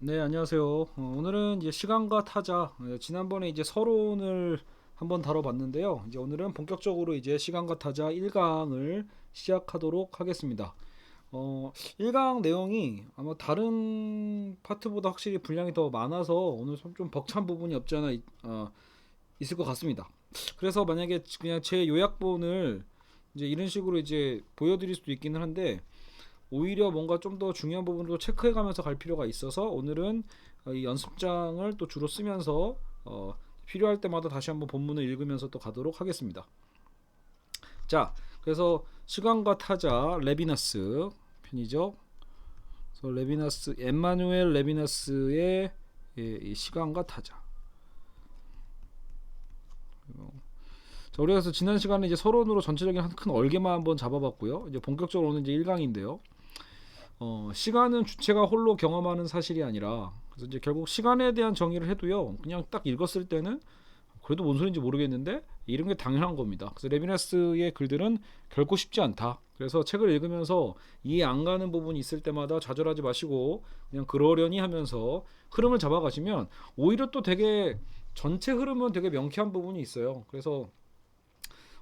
네, 안녕하세요. 오늘은 이제 시간과 타자, 지난번에 이제 서론을 한번 다뤄봤는데요. 이제 오늘은 본격적으로 이제 시간과 타자 1강을 시작하도록 하겠습니다. 1강 내용이 아마 다른 파트보다 확실히 분량이 더 많아서 오늘 좀 벅찬 부분이 없지 않아 있을 것 같습니다. 그래서 만약에 그냥 제 요약본을 이제 이런 식으로 이제 보여드릴 수도 있기는 한데 오히려 뭔가 좀 더 중요한 부분도 체크해가면서 갈 필요가 있어서 오늘은 이 연습장을 또 주로 쓰면서 필요할 때마다 다시 한번 본문을 읽으면서 또 가도록 하겠습니다. 자, 그래서 시간과 타자 레비나스 편이죠. 그래서 레비나스 엠마누엘 레비나스의 이 시간과 타자. 자, 우리가 그래서 지난 시간에 이제 서론으로 전체적인 한 큰 얼개만 한번 잡아봤고요. 이제 본격적으로 오는 이제 1강인데요. 시간은 주체가 홀로 경험하는 사실이 아니라 그래서 이제 결국 시간에 대한 정의를 해도요 그냥 딱 읽었을 때는 그래도 뭔 소리인지 모르겠는데 이런 게 당연한 겁니다. 그래서 레비나스의 글들은 결코 쉽지 않다. 그래서 책을 읽으면서 이해 안 가는 부분이 있을 때마다 좌절하지 마시고 그냥 그러려니 하면서 흐름을 잡아가시면 오히려 또 되게 전체 흐름은 되게 명쾌한 부분이 있어요. 그래서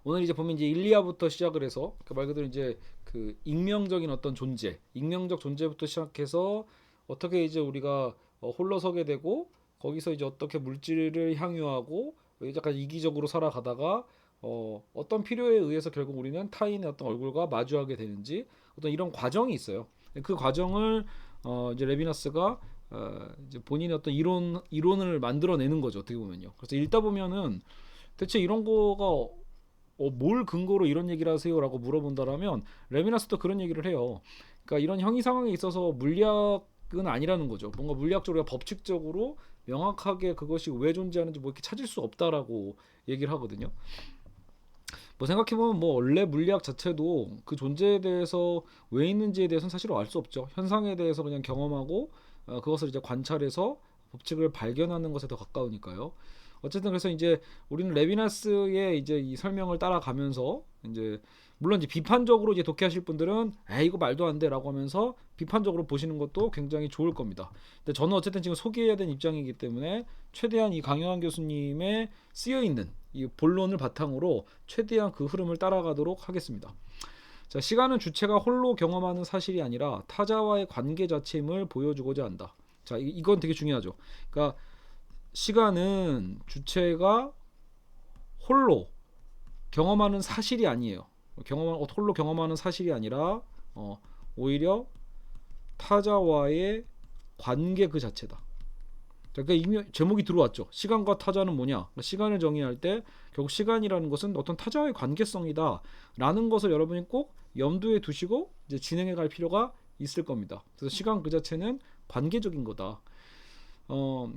오늘 이제 보면 이제 일리아부터 시작을 해서 말 그대로 이제 그 익명적인 어떤 존재, 익명적 존재부터 시작해서 어떻게 이제 우리가 홀로서게 되고 거기서 이제 어떻게 물질을 향유하고 약간 이기적으로 살아가다가 어떤 필요에 의해서 결국 우리는 타인의 어떤 얼굴과 마주하게 되는지 어떤 이런 과정이 있어요. 그 과정을 이제 레비나스가 이제 본인의 어떤 이론을 만들어내는 거죠. 어떻게 보면요. 그래서 읽다 보면은 대체 이런 거가 뭘 근거로 이런 얘기를 하세요라고 물어본다라면 레미나스도 그런 얘기를 해요. 그러니까 이런 형이 상황에 있어서 물리학은 아니라는 거죠. 뭔가 물리학적으로 법칙적으로 명확하게 그것이 왜 존재하는지 뭐 이렇게 찾을 수 없다라고 얘기를 하거든요. 뭐 생각해보면 뭐 원래 물리학 자체도 그 존재에 대해서 왜 있는지에 대해서는 사실 알 수 없죠. 현상에 대해서 그냥 경험하고 그것을 이제 관찰해서 법칙을 발견하는 것에 더 가까우니까요. 어쨌든 그래서 이제 우리는 레비나스의 이제 이 설명을 따라가면서 이제 물론 이제 비판적으로 이제 독해하실 분들은 에이 이거 말도 안 돼라고 하면서 비판적으로 보시는 것도 굉장히 좋을 겁니다. 근데 저는 어쨌든 지금 소개해야 되는 입장이기 때문에 최대한 이 강영환 교수님의 쓰여 있는 이 본론을 바탕으로 최대한 그 흐름을 따라가도록 하겠습니다. 자, 시간은 주체가 홀로 경험하는 사실이 아니라 타자와의 관계 자체임을 보여주고자 한다. 자, 이건 되게 중요하죠. 그러니까 시간은 주체가 홀로 경험하는 사실이 아니에요. 홀로 경험하는 사실이 아니라 오히려 타자와의 관계 그 자체다. 그러니까 이미 제목이 들어왔죠. 시간과 타자는 뭐냐? 그러니까 시간을 정의할 때 결국 시간이라는 것은 어떤 타자와의 관계성이다라는 것을 여러분이 꼭 염두에 두시고 이제 진행해 갈 필요가 있을 겁니다. 그래서 시간 그 자체는 관계적인 거다.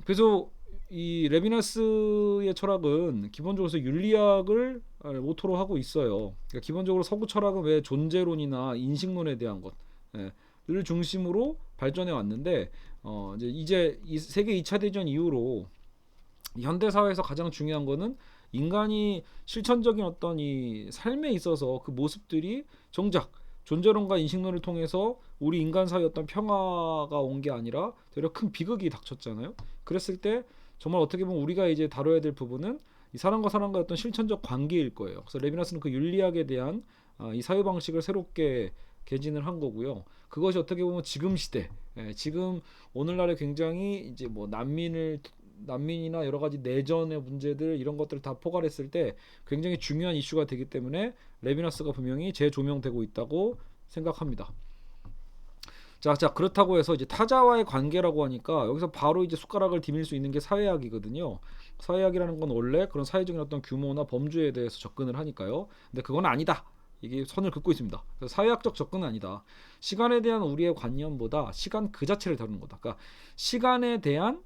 그래서 이 레비나스의 철학은 기본적으로 윤리학을 모토로 하고 있어요. 그러니까 기본적으로 서구 철학은 왜 존재론이나 인식론에 대한 것을 중심으로 발전해 왔는데 이제 이 세계 2차 대전 이후로 현대 사회에서 가장 중요한 거는 인간이 실천적인 어떤 이 삶에 있어서 그 모습들이 정작 존재론과 인식론을 통해서 우리 인간 사이의 어떤 평화가 온 게 아니라 되려 큰 비극이 닥쳤잖아요. 그랬을 때 정말 어떻게 보면 우리가 이제 다뤄야 될 부분은 이 사람과 사람과의 어떤 실천적 관계일 거예요. 그래서 레비나스는 그 윤리학에 대한 이 사회 방식을 새롭게 개진을 한 거고요. 그것이 어떻게 보면 지금 시대, 지금 오늘날에 굉장히 이제 뭐 난민이나 여러 가지 내전의 문제들 이런 것들을 다 포괄했을 때 굉장히 중요한 이슈가 되기 때문에 레비나스가 분명히 재조명되고 있다고 생각합니다. 자 그렇다고 해서 이제 타자와의 관계라고 하니까 여기서 바로 이제 숟가락을 디밀 수 있는 게 사회학이거든요. 사회학이라는 건 원래 그런 사회적인 어떤 규모나 범주에 대해서 접근을 하니까요. 근데 그건 아니다. 이게 선을 긋고 있습니다. 그래서 사회학적 접근은 아니다. 시간에 대한 우리의 관념보다 시간 그 자체를 다루는 거다. 그러니까 시간에 대한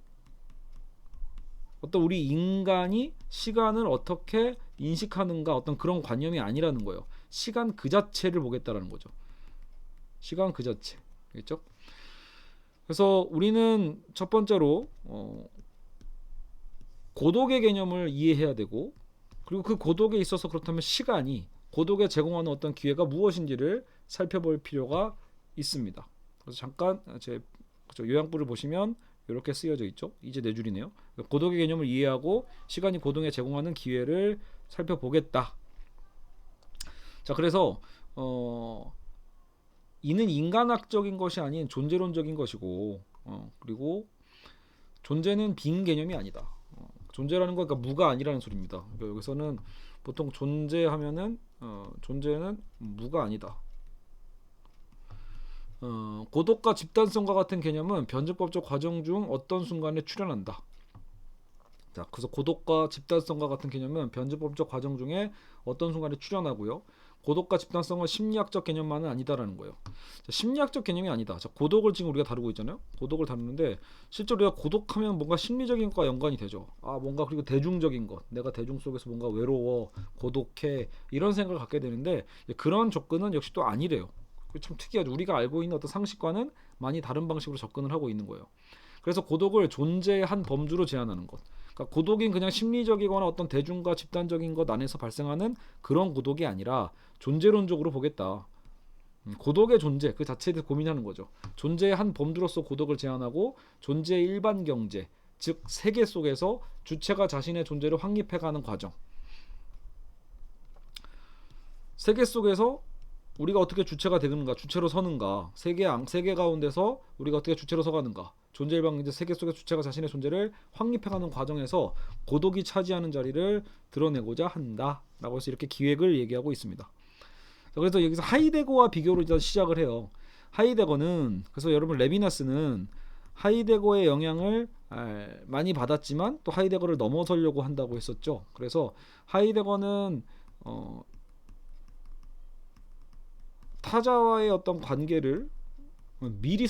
어떤 우리 인간이 시간을 어떻게 인식하는가 어떤 그런 관념이 아니라는 거예요. 시간 그 자체를 보겠다라는 거죠. 시간 그 자체. 알겠죠? 그래서 우리는 첫 번째로 고독의 개념을 이해해야 되고 그리고 그 고독에 있어서 그렇다면 시간이 고독에 제공하는 어떤 기회가 무엇인지를 살펴볼 필요가 있습니다. 그래서 잠깐 제 요약부를 보시면 이렇게 쓰여져 있죠. 이제 네 줄이네요. 고독의 개념을 이해하고 시간이 고동에 제공하는 기회를 살펴보겠다. 자, 그래서 이는 인간학적인 것이 아닌 존재론적인 것이고, 그리고 존재는 빈 개념이 아니다. 존재라는 건 그러니까 무가 아니라는 소리입니다. 그러니까 여기서는 보통 존재하면은 존재는 무가 아니다. 고독과 집단성과 같은 개념은 변증법적 과정 중 어떤 순간에 출현한다. 자, 그래서 고독과 집단성과 같은 개념은 변증법적 과정 중에 어떤 순간에 출현하고요. 고독과 집단성은 심리학적 개념만은 아니다라는 거예요. 자, 심리학적 개념이 아니다. 자, 고독을 지금 우리가 다루고 있잖아요. 고독을 다루는데 실제로 우리가 고독하면 뭔가 심리적인 것과 연관이 되죠. 뭔가 그리고 대중적인 것, 내가 대중 속에서 뭔가 외로워, 고독해 이런 생각을 갖게 되는데 그런 접근은 역시 또 아니래요. 참 특이하죠. 우리가 알고 있는 어떤 상식과는 많이 다른 방식으로 접근을 하고 있는 거예요. 그래서 고독을 존재의 한 범주로 제한하는 것. 그러니까 고독인 그냥 심리적이거나 어떤 대중과 집단적인 것 안에서 발생하는 그런 고독이 아니라 존재론적으로 보겠다. 고독의 존재 그 자체에 대해서 고민하는 거죠. 존재의 한 범주로서 고독을 제한하고 존재의 일반 경제, 즉 세계 속에서 주체가 자신의 존재를 확립해가는 과정. 세계 속에서 우리가 어떻게 주체가 되는가, 주체로 서는가, 세계 가운데서 우리가 어떻게 주체로 서가는가, 존재 일반 경제 세계 속의 주체가 자신의 존재를 확립해가는 과정에서 고독이 차지하는 자리를 드러내고자 한다라고 해서 이렇게 기획을 얘기하고 있습니다. 그래서 여기서 하이데거와 비교로 일단 시작을 해요. 하이데거는 그래서 여러분 레비나스는 하이데거의 영향을 많이 받았지만 또 하이데거를 넘어서려고 한다고 했었죠. 그래서 하이데거는 타자와의 어떤 관계를 미리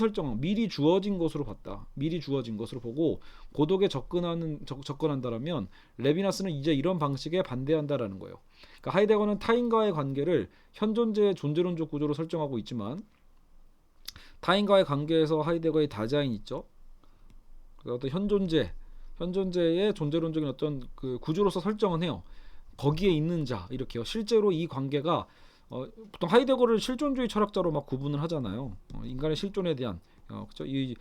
주어진 것으로 봤다. 미리 주어진 것으로 보고 고독에 접근한다라면 레비나스는 이제 이런 방식에 반대한다라는 거예요. 그러니까 하이데거는 타인과의 관계를 현존재의 존재론적 구조로 설정하고 있지만 타인과의 관계에서 하이데거의 다자인 있죠. 어떤 현존재의 존재론적인 어떤 그 구조로서 설정은 해요. 거기에 있는 자 이렇게요. 실제로 이 관계가 보통 하이데거를 실존주의 철학자로 막 구분을 하잖아요. 인간의 실존에 대한 그렇죠? 이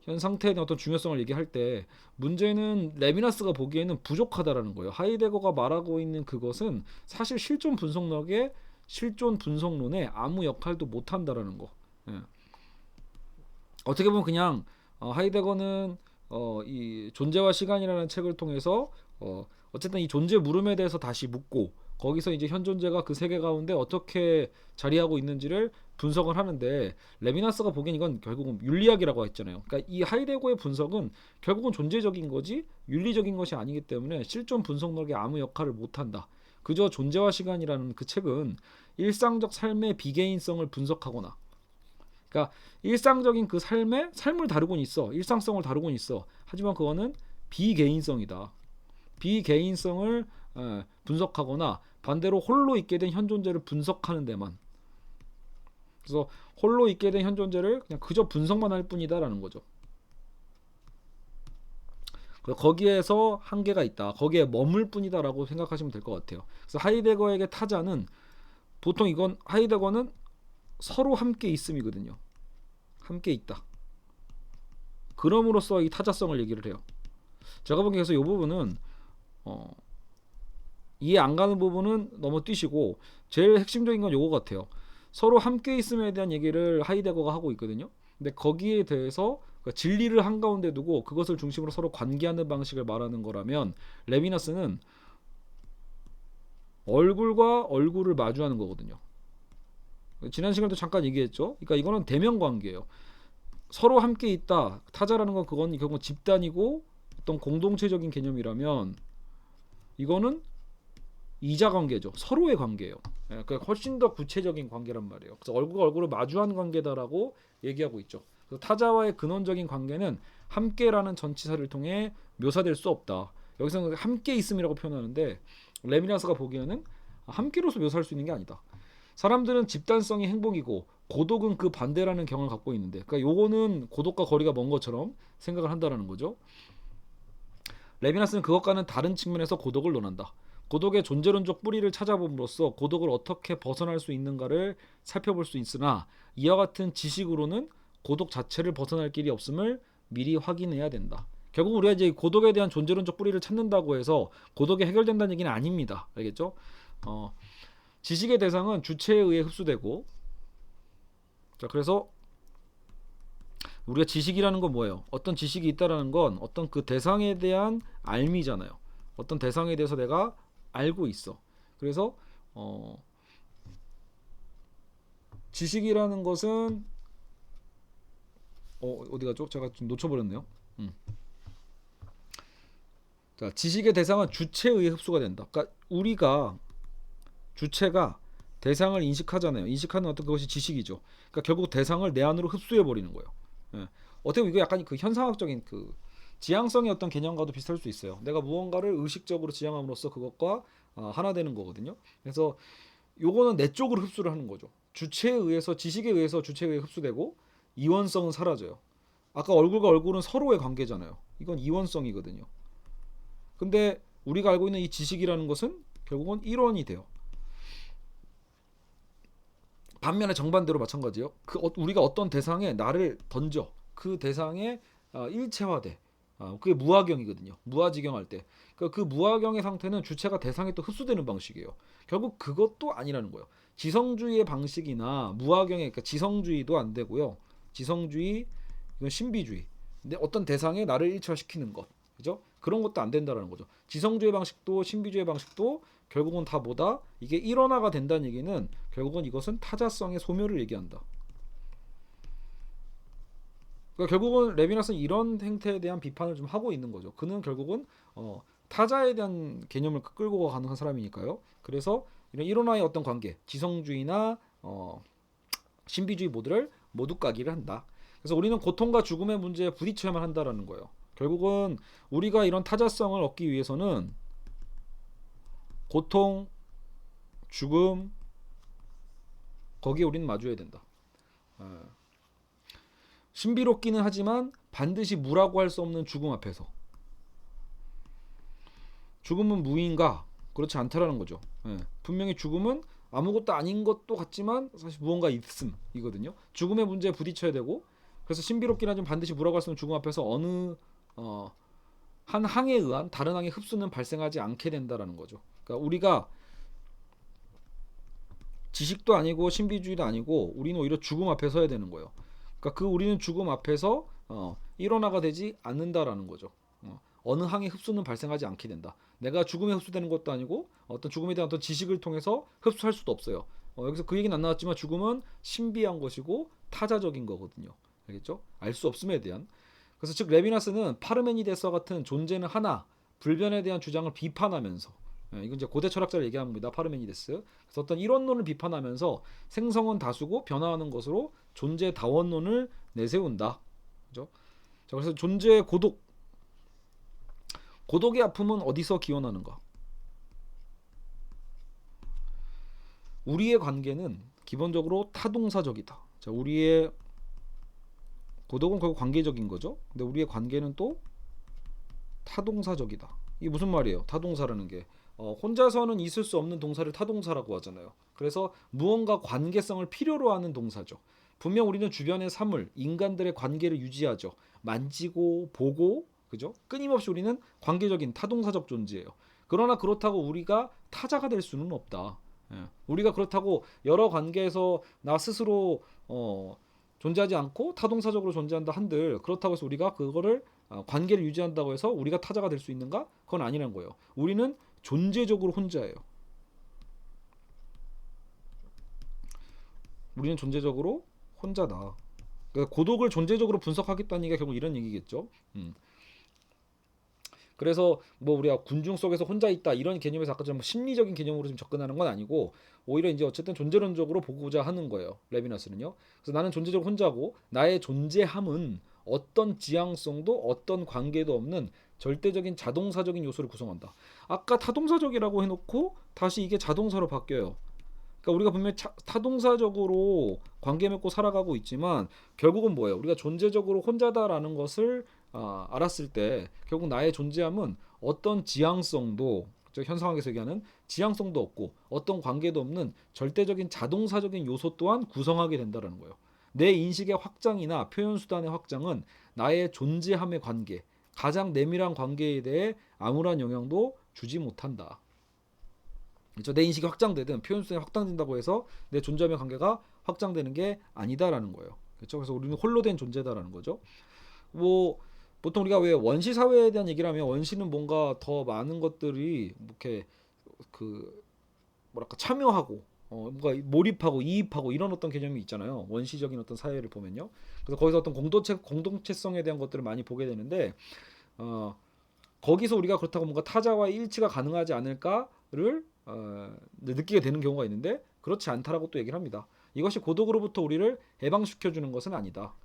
현 상태에 대한 어떤 중요성을 얘기할 때 문제는 레비나스가 보기에는 부족하다라는 거예요. 하이데거가 말하고 있는 그것은 사실 실존 분석론에 아무 역할도 못 한다라는 거. 예. 어떻게 보면 그냥 하이데거는 이 존재와 시간이라는 책을 통해서 어쨌든 이 존재 물음에 대해서 다시 묻고 거기서 이제 현존재가 그 세계 가운데 어떻게 자리하고 있는지를 분석을 하는데 레비나스가 보기엔 이건 결국은 윤리학이라고 했잖아요. 그러니까 이 하이데거의 분석은 결국은 존재적인 거지 윤리적인 것이 아니기 때문에 실존 분석력에 아무 역할을 못한다. 그저 존재와 시간이라는 그 책은 일상적 삶의 비개인성을 분석하거나 그러니까 일상적인 그 삶을 다루곤 있어. 일상성을 다루곤 있어. 하지만 그거는 비개인성이다. 비개인성을 분석하거나 반대로 홀로 있게 된 현존재를 분석하는 데만. 그래서 홀로 있게 된 현존재를 그냥 그저 분석만 할 뿐이다라는 거죠. 거기에서 한계가 있다. 거기에 머물 뿐이다라고 생각하시면 될 것 같아요. 그래서 하이데거에게 타자는 보통 이건 하이데거는 서로 함께 있음이거든요. 함께 있다. 그럼으로써 이 타자성을 얘기를 해요. 제가 보기에서 이 부분은 이해 안 가는 부분은 너무 뛰시고 제일 핵심적인 건 요거 같아요. 서로 함께 있음에 대한 얘기를 하이데거가 하고 있거든요. 근데 거기에 대해서 진리를 한가운데 두고 그것을 중심으로 서로 관계하는 방식을 말하는 거라면 레비나스는 얼굴과 얼굴을 마주하는 거거든요. 지난 시간에도 잠깐 얘기했죠. 그러니까 이거는 대면 관계예요. 서로 함께 있다. 타자라는 건 그건 결국 집단이고 어떤 공동체적인 개념이라면 이거는 이자 관계죠. 서로의 관계예요. 그러니까 훨씬 더 구체적인 관계란 말이에요. 그래서 얼굴과 얼굴을 마주한 관계다라고 얘기하고 있죠. 그래서 타자와의 근원적인 관계는 함께라는 전치사를 통해 묘사될 수 없다. 여기서는 함께 있음이라고 표현하는데 레미나스가 보기에는 함께로서 묘사할 수 있는 게 아니다. 사람들은 집단성이 행복이고 고독은 그 반대라는 경험을 갖고 있는데 그러니까 요거는 고독과 거리가 먼 것처럼 생각을 한다라는 거죠. 레비나스는 그것과는 다른 측면에서 고독을 논한다. 고독의 존재론적 뿌리를 찾아봄으로써 고독을 어떻게 벗어날 수 있는가를 살펴볼 수 있으나 이와 같은 지식으로는 고독 자체를 벗어날 길이 없음을 미리 확인해야 된다. 결국 우리가 이제 고독에 대한 존재론적 뿌리를 찾는다고 해서 고독이 해결된다는 얘기는 아닙니다. 알겠죠? 지식의 대상은 주체에 의해 흡수되고, 자, 그래서 우리가 지식이라는 건 뭐예요? 어떤 지식이 있다라는 건 어떤 그 대상에 대한 알미잖아요. 어떤 대상에 대해서 내가 알고 있어. 그래서 지식이라는 것은 어디 갔죠? 제가 좀 놓쳐버렸네요. 자, 지식의 대상은 주체에 의해 흡수가 된다. 그러니까 우리가 주체가 대상을 인식하잖아요. 인식하는 어떤 그것이 지식이죠. 그러니까 결국 대상을 내 안으로 흡수해 버리는 거예요. 예. 어떻게 보면 이거 약간 그 현상학적인 그 지향성의 어떤 개념과도 비슷할 수 있어요. 내가 무언가를 의식적으로 지향함으로써 그것과 하나 되는 거거든요. 그래서 요거는 내 쪽으로 흡수를 하는 거죠. 주체에 의해서 지식에 의해서 주체에 의해 흡수되고 이원성은 사라져요. 아까 얼굴과 얼굴은 서로의 관계잖아요. 이건 이원성이거든요. 근데 우리가 알고 있는 이 지식이라는 것은 결국은 일원이 돼요. 반면에 정반대로 마찬가지예요. 우리가 어떤 대상에 나를 던져 그 대상에 일체화돼. 그게 무화경이거든요. 무아지경할 때. 그 무화경의 상태는 주체가 대상에 또 흡수되는 방식이에요. 결국 그것도 아니라는 거예요. 지성주의의 방식이나 무화경의 그러니까 지성주의도 안 되고요. 지성주의 이건 신비주의. 근데 어떤 대상에 나를 일체화시키는 것. 그죠? 그런 것도 안 된다라는 거죠. 지성주의 방식도 신비주의 방식도 결국은 다 뭐다? 이게 일원화가 된다는 얘기는 결국은 이것은 타자성의 소멸을 얘기한다. 그러니까 결국은 레비나스는 이런 행태에 대한 비판을 좀 하고 있는 거죠. 그는 결국은 타자에 대한 개념을 끌고 가는 사람이니까요. 그래서 이런 일원화의 어떤 관계, 지성주의나 신비주의 모두를 모두 까기를 한다. 그래서 우리는 고통과 죽음의 문제에 부딪혀야만 한다라는 거예요. 결국은 우리가 이런 타자성을 얻기 위해서는 고통, 죽음 거기에 우리는 마주해야 된다. 신비롭기는 하지만 반드시 무라고 할 수 없는 죽음 앞에서 죽음은 무인가? 그렇지 않다라는 거죠. 분명히 죽음은 아무것도 아닌 것도 같지만 사실 무언가 있음이거든요. 죽음의 문제에 부딪혀야 되고 그래서 신비롭긴 하지만 반드시 무라고 할 수 없는 죽음 앞에서 어느 한 항에 의한 다른 항의 흡수는 발생하지 않게 된다라는 거죠. 그러니까 우리가 지식도 아니고 신비주의도 아니고 우리는 오히려 죽음 앞에 서야 되는 거예요. 그러니까 우리는 죽음 앞에서 일원화가 되지 않는다라는 거죠. 어느 항의 흡수는 발생하지 않게 된다. 내가 죽음에 흡수되는 것도 아니고 어떤 죽음에 대한 어떤 지식을 통해서 흡수할 수도 없어요. 여기서 그 얘기는 안 나왔지만 죽음은 신비한 것이고 타자적인 거거든요. 알겠죠? 알 수 없음에 대한. 그래서 즉 레비나스는 파르메니데스와 같은 존재는 하나, 불변에 대한 주장을 비판하면서 이건 이제 고대 철학자를 얘기하는 겁니다. 파르메니데스. 그래서 어떤 이론론을 비판하면서 생성은 다수고 변화하는 것으로 존재 다원론을 내세운다. 그죠? 자, 그래서 존재의 고독의 아픔은 어디서 기원하는가? 우리의 관계는 기본적으로 타동사적이다. 자, 우리의 고독은 결국 관계적인 거죠. 근데 우리의 관계는 또 타동사적이다. 이게 무슨 말이에요? 타동사라는 게 혼자서는 있을 수 없는 동사를 타동사라고 하잖아요. 그래서 무언가 관계성을 필요로 하는 동사죠. 분명 우리는 주변의 사물, 인간들의 관계를 유지하죠. 만지고 보고, 그죠? 끊임없이 우리는 관계적인 타동사적 존재예요. 그러나 그렇다고 우리가 타자가 될 수는 없다. 우리가 그렇다고 여러 관계에서 나 스스로 존재하지 않고 타동사적으로 존재한다 한들 그렇다고 해서 우리가 그거를 관계를 유지한다고 해서 우리가 타자가 될 수 있는가? 그건 아니란 거예요. 우리는 존재적으로 혼자예요. 우리는 존재적으로 혼자다. 그러니까 고독을 존재적으로 분석하겠다는 얘기가 결국 이런 얘기겠죠. 그래서 뭐 우리가 군중 속에서 혼자 있다 이런 개념에서 아까처럼 심리적인 개념으로 좀 접근하는 건 아니고 오히려 이제 어쨌든 존재론적으로 보고자 하는 거예요. 레비나스는요. 그래서 나는 존재적으로 혼자고 나의 존재함은 어떤 지향성도 어떤 관계도 없는 절대적인 자동사적인 요소를 구성한다. 아까 타동사적이라고 해놓고 다시 이게 자동사로 바뀌어요. 그러니까 우리가 분명히 타동사적으로 관계 맺고 살아가고 있지만 결국은 뭐예요? 우리가 존재적으로 혼자다라는 것을 알았을 때 결국 나의 존재함은 어떤 지향성도 현상학에서 얘기하는 지향성도 없고 어떤 관계도 없는 절대적인 자동사적인 요소 또한 구성하게 된다는 거예요. 내 인식의 확장이나 표현 수단의 확장은 나의 존재함의 관계, 가장 내밀한 관계에 대해 아무런 영향도 주지 못한다. 그렇죠? 내 인식이 확장되든 표현 수준이 확장된다고 해서 내 존재함의 관계가 확장되는 게 아니다라는 거예요. 그렇죠? 그래서 우리는 홀로 된 존재다라는 거죠. 뭐 보통 우리가 왜 원시 사회에 대한 얘기를 하면 원시는 뭔가 더 많은 것들이 이렇게 그 뭐랄까 참여하고 뭔가 몰입하고 이입하고 이런 어떤 개념이 있잖아요. 원시적인 어떤 사회를 보면요. 그래서 거기서 어떤 공동체성에 대한 것들을 많이 보게 되는데 거기서 우리가 그렇다고 뭔가 타자와 일치가 가능하지 않을까를 느끼게 되는 경우가 있는데 그렇지 않다라고 또 얘기를 합니다. 이것이 고독으로부터 우리를 해방시켜주는 것은 아니다.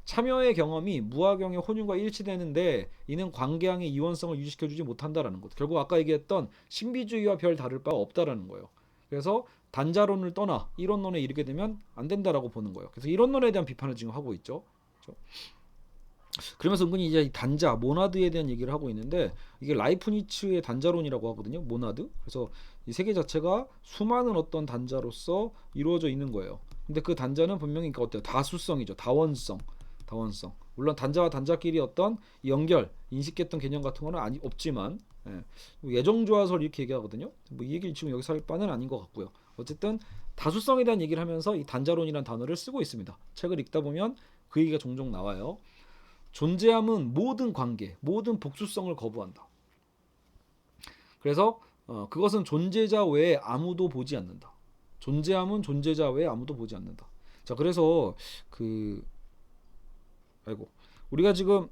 참여의 경험이 무화경의 혼윤과 일치되는데 이는 관계양의 이원성을 유지시켜주지 못한다라는 것. 결국 아까 얘기했던 신비주의와 별 다를 바가 없다라는 거예요. 그래서 단자론을 떠나 이론론에 이르게 되면 안 된다라고 보는 거예요. 그래서 이론론에 대한 비판을 지금 하고 있죠. 그렇죠? 그러면서 은근히 이제 단자, 모나드에 대한 얘기를 하고 있는데 이게 라이프니츠의 단자론이라고 하거든요. 모나드. 그래서 이 세계 자체가 수많은 어떤 단자로서 이루어져 있는 거예요. 근데 그 단자는 분명히 그러니까 어때요? 다수성이죠. 다원성. 물론 단자와 단자끼리 어떤 연결, 인식했던 개념 같은 거는 없지만 예정조화설 이렇게 얘기하거든요. 뭐 이 얘기를 지금 여기서 할 바는 아닌 것 같고요. 어쨌든 다수성에 대한 얘기를 하면서 이 단자론이라는 단어를 쓰고 있습니다. 책을 읽다 보면 그 얘기가 종종 나와요. 존재함은 모든 관계, 모든 복수성을 거부한다. 그래서 그것은 존재자 외에 아무도 보지 않는다. 존재함은 존재자 외에 아무도 보지 않는다. 자, 그래서 우리가 지금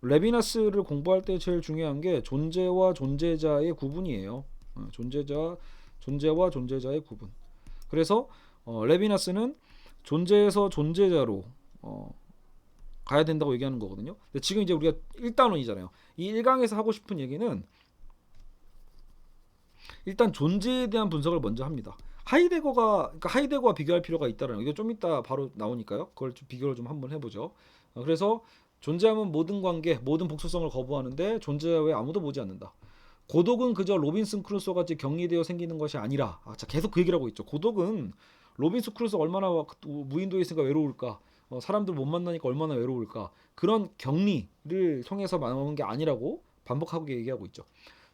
레비나스를 공부할 때 제일 중요한 게 존재와 존재자의 구분이에요. 존재와 존재자의 구분. 그래서 레비나스는 존재에서 존재자로 가야 된다고 얘기하는 거거든요. 근데 지금 이제 우리가 1단원이잖아요. 이 1강에서 하고 싶은 얘기는 일단 존재에 대한 분석을 먼저 합니다. 하이데거와 비교할 필요가 있다라는 거. 이거 좀 이따 바로 나오니까요. 그걸 좀 비교를 좀 한번 해보죠. 그래서 존재함은 모든 관계, 모든 복수성을 거부하는데 존재 외에 아무도 보지 않는다. 고독은 그저 로빈슨 크루소 같이 격리되어 생기는 것이 아니라 계속 그 얘기를 하고 있죠. 고독은 로빈슨 크루소가 얼마나 무인도에 있으니까 외로울까, 사람들 못 만나니까 얼마나 외로울까, 그런 격리를 통해서 나오는 게 아니라고 반복하고 얘기하고 있죠.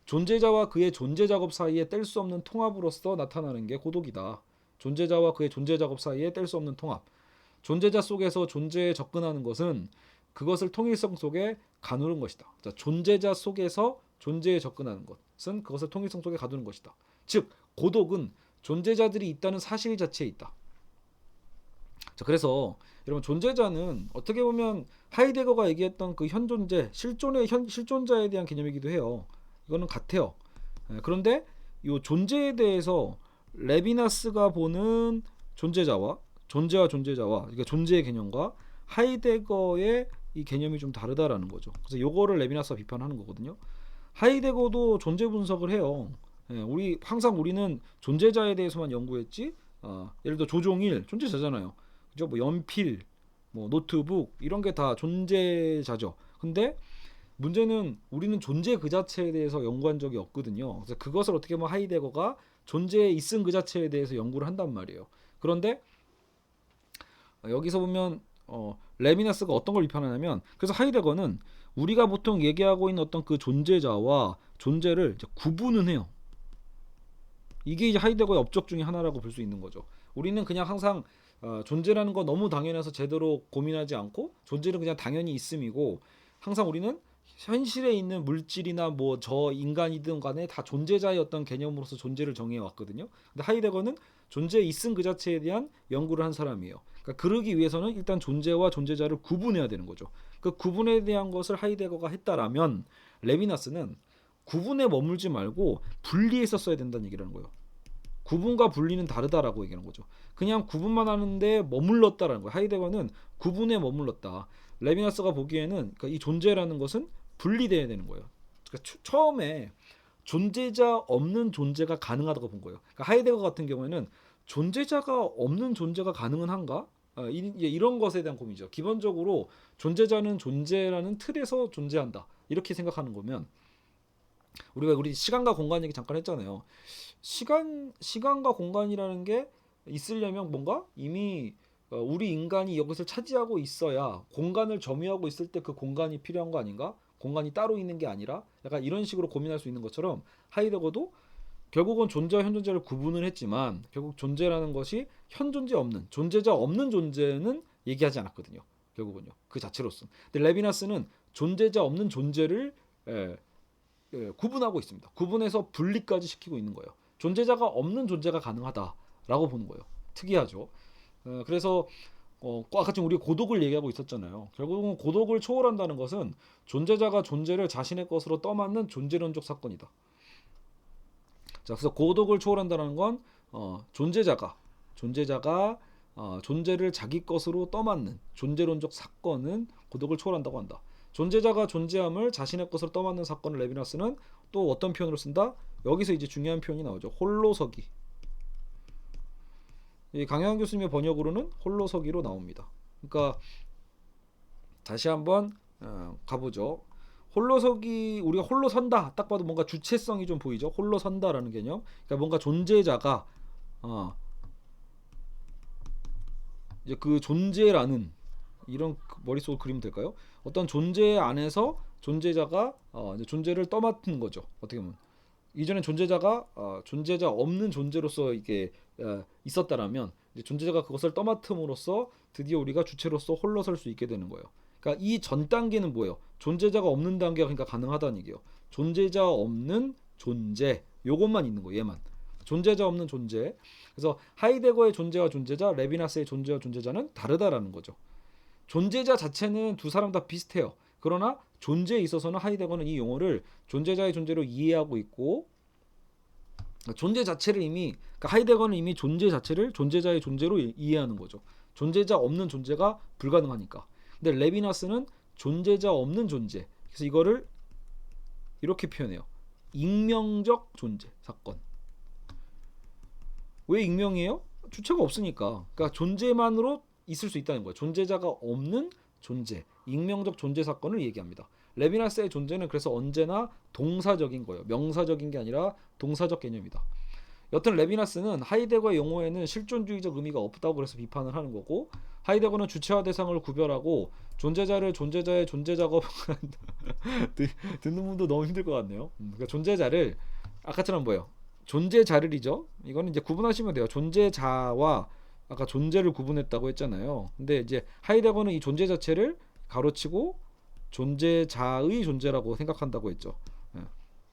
존재자와 그의 존재 작업 사이에 뗄 수 없는 통합으로서 나타나는 게 고독이다. 존재자와 그의 존재 작업 사이에 뗄 수 없는 통합. 존재자 속에서 존재에 접근하는 것은 그것을 통일성 속에 가두는 것이다. 자, 존재자 속에서 존재에 접근하는 것은 그것을 통일성 속에 가두는 것이다. 즉 고독은 존재자들이 있다는 사실 자체에 있다. 자, 그래서 여러분 존재자는 어떻게 보면 하이데거가 얘기했던 그 현존재, 실존자에 대한 개념이기도 해요. 이거는 같아요. 그런데 이 존재에 대해서 레비나스가 보는 존재와 존재자와 그러니까 존재의 개념과 하이데거의 이 개념이 좀 다르다라는 거죠. 그래서 요거를 레비나스가 비판하는 거거든요. 하이데거도 존재 분석을 해요. 우리는 존재자에 대해서만 연구했지. 예를 들어 조종일 존재자잖아요. 그죠? 뭐 연필, 뭐 노트북 이런 게 다 존재자죠. 근데 문제는 우리는 존재 그 자체에 대해서 연구한 적이 없거든요. 그래서 그것을 어떻게 보면 하이데거가 존재에 있음 그 자체에 대해서 연구를 한단 말이에요. 그런데 여기서 보면 레미나스가 어떤 걸 비판하냐면 그래서 하이데거는 우리가 보통 얘기하고 있는 어떤 그 존재자와 존재를 이제 구분은 해요. 이게 이제 하이데거의 업적 중에 하나라고 볼 수 있는 거죠. 우리는 그냥 항상 존재라는 거 너무 당연해서 제대로 고민하지 않고 존재는 그냥 당연히 있음이고 항상 우리는 현실에 있는 물질이나 뭐 저 인간이든 간에 다 존재자의 어떤 개념으로서 존재를 정해 왔거든요. 근데 하이데거는 존재의 있음 그 자체에 대한 연구를 한 사람이에요. 그러니까 그러기 위해서는 일단 존재와 존재자를 구분해야 되는 거죠. 그 구분에 대한 것을 하이데거가 했다라면 레비나스는 구분에 머물지 말고 분리했었어야 된다는 얘기라는 거예요. 구분과 분리는 다르다라고 얘기하는 거죠. 그냥 구분만 하는데 머물렀다라는 거예요. 하이데거는 구분에 머물렀다. 레비나스가 보기에는 그러니까 이 존재라는 것은 분리돼야 되는 거예요. 그러니까 처음에 존재자 없는 존재가 가능하다고 본 거예요. 그러니까 하이데거 같은 경우에는 존재자가 없는 존재가 가능은 한가? 이런 것에 대한 고민이죠. 기본적으로 존재자는 존재라는 틀에서 존재한다. 이렇게 생각하는 거면 우리 시간과 공간 얘기 잠깐 했잖아요. 시간과 공간이라는 게 있으려면 뭔가 이미 우리 인간이 이것을 차지하고 있어야 공간을 점유하고 있을 때 그 공간이 필요한 거 아닌가? 공간이 따로 있는 게 아니라 약간 이런 식으로 고민할 수 있는 것처럼 하이데거도 결국은 존재와 현존재를 구분을 했지만 결국 존재라는 것이 현존재 없는 존재자 없는 존재는 얘기하지 않았거든요. 결국은요. 그 자체로서는. 근데 레비나스는 존재자 없는 존재를 구분하고 있습니다. 구분해서 분리까지 시키고 있는 거예요. 존재자가 없는 존재가 가능하다라고 보는 거예요. 특이하죠. 그래서 아까 지금 우리 고독을 얘기하고 있었잖아요. 결국은 고독을 초월한다는 것은 존재자가 존재를 자신의 것으로 떠맡는 존재론적 사건이다. 자, 그래서 고독을 초월한다는 건 존재자가 존재를 자기 것으로 떠맡는 존재론적 사건은 고독을 초월한다고 한다. 존재자가 존재함을 자신의 것으로 떠맡는 사건을 레비나스는 또 어떤 표현으로 쓴다? 여기서 이제 중요한 표현이 나오죠. 홀로서기. 이 강영환 교수님의 번역으로는 홀로서기로 나옵니다. 그러니까 다시 한번 가보죠. 홀로서기 우리가 홀로 선다 딱 봐도 뭔가 주체성이 좀 보이죠. 홀로 선다라는 개념. 그러니까 뭔가 존재자가 이제 그 존재라는 이런 머릿속으로 그리면 될까요? 어떤 존재 안에서 존재자가 이제 존재를 떠맡은 거죠. 어떻게 보면 이전에 존재자가 존재자 없는 존재로서 이게 있었다라면 이제 존재자가 그것을 떠맡음으로써 드디어 우리가 주체로서 홀로 설 수 있게 되는 거예요. 그러니까 이 전 단계는 뭐예요? 존재자가 없는 단계가 그러니까 가능하다는 얘기예요. 존재자 없는 존재 요것만 있는 거예요. 얘만 존재자 없는 존재. 그래서 하이데거의 존재와 존재자, 레비나스의 존재와 존재자는 다르다라는 거죠. 존재자 자체는 두 사람 다 비슷해요. 그러나 존재에 있어서는 하이데거는 이 용어를 존재자의 존재로 이해하고 있고 존재 자체를 이미 그러니까 하이데거는 이미 존재 자체를 존재자의 존재로 이해하는 거죠. 존재자 없는 존재가 불가능하니까. 근데 레비나스는 존재자 없는 존재. 그래서 이거를 이렇게 표현해요. 익명적 존재 사건. 왜 익명이에요? 주체가 없으니까. 그러니까 존재만으로 있을 수 있다는 거예요. 존재자가 없는 존재, 익명적 존재 사건을 얘기합니다. 레비나스의 존재는 그래서 언제나 동사적인 거예요. 명사적인 게 아니라 동사적 개념이다. 여튼 레비나스는 하이데거의 용어에는 실존주의적 의미가 없다고 그래서 비판을 하는 거고 하이데거는 주체와 대상을 구별하고 존재자를 존재자의 존재 작업 듣는 분도 너무 힘들 것 같네요. 그러니까 존재자를 아까처럼 뭐예요? 존재자를이죠. 이거는 이제 구분하시면 돼요. 존재자와 아까 존재를 구분했다고 했잖아요. 근데 이제 하이데거는 이 존재 자체를 가로치고 존재자의 존재라고 생각한다고 했죠.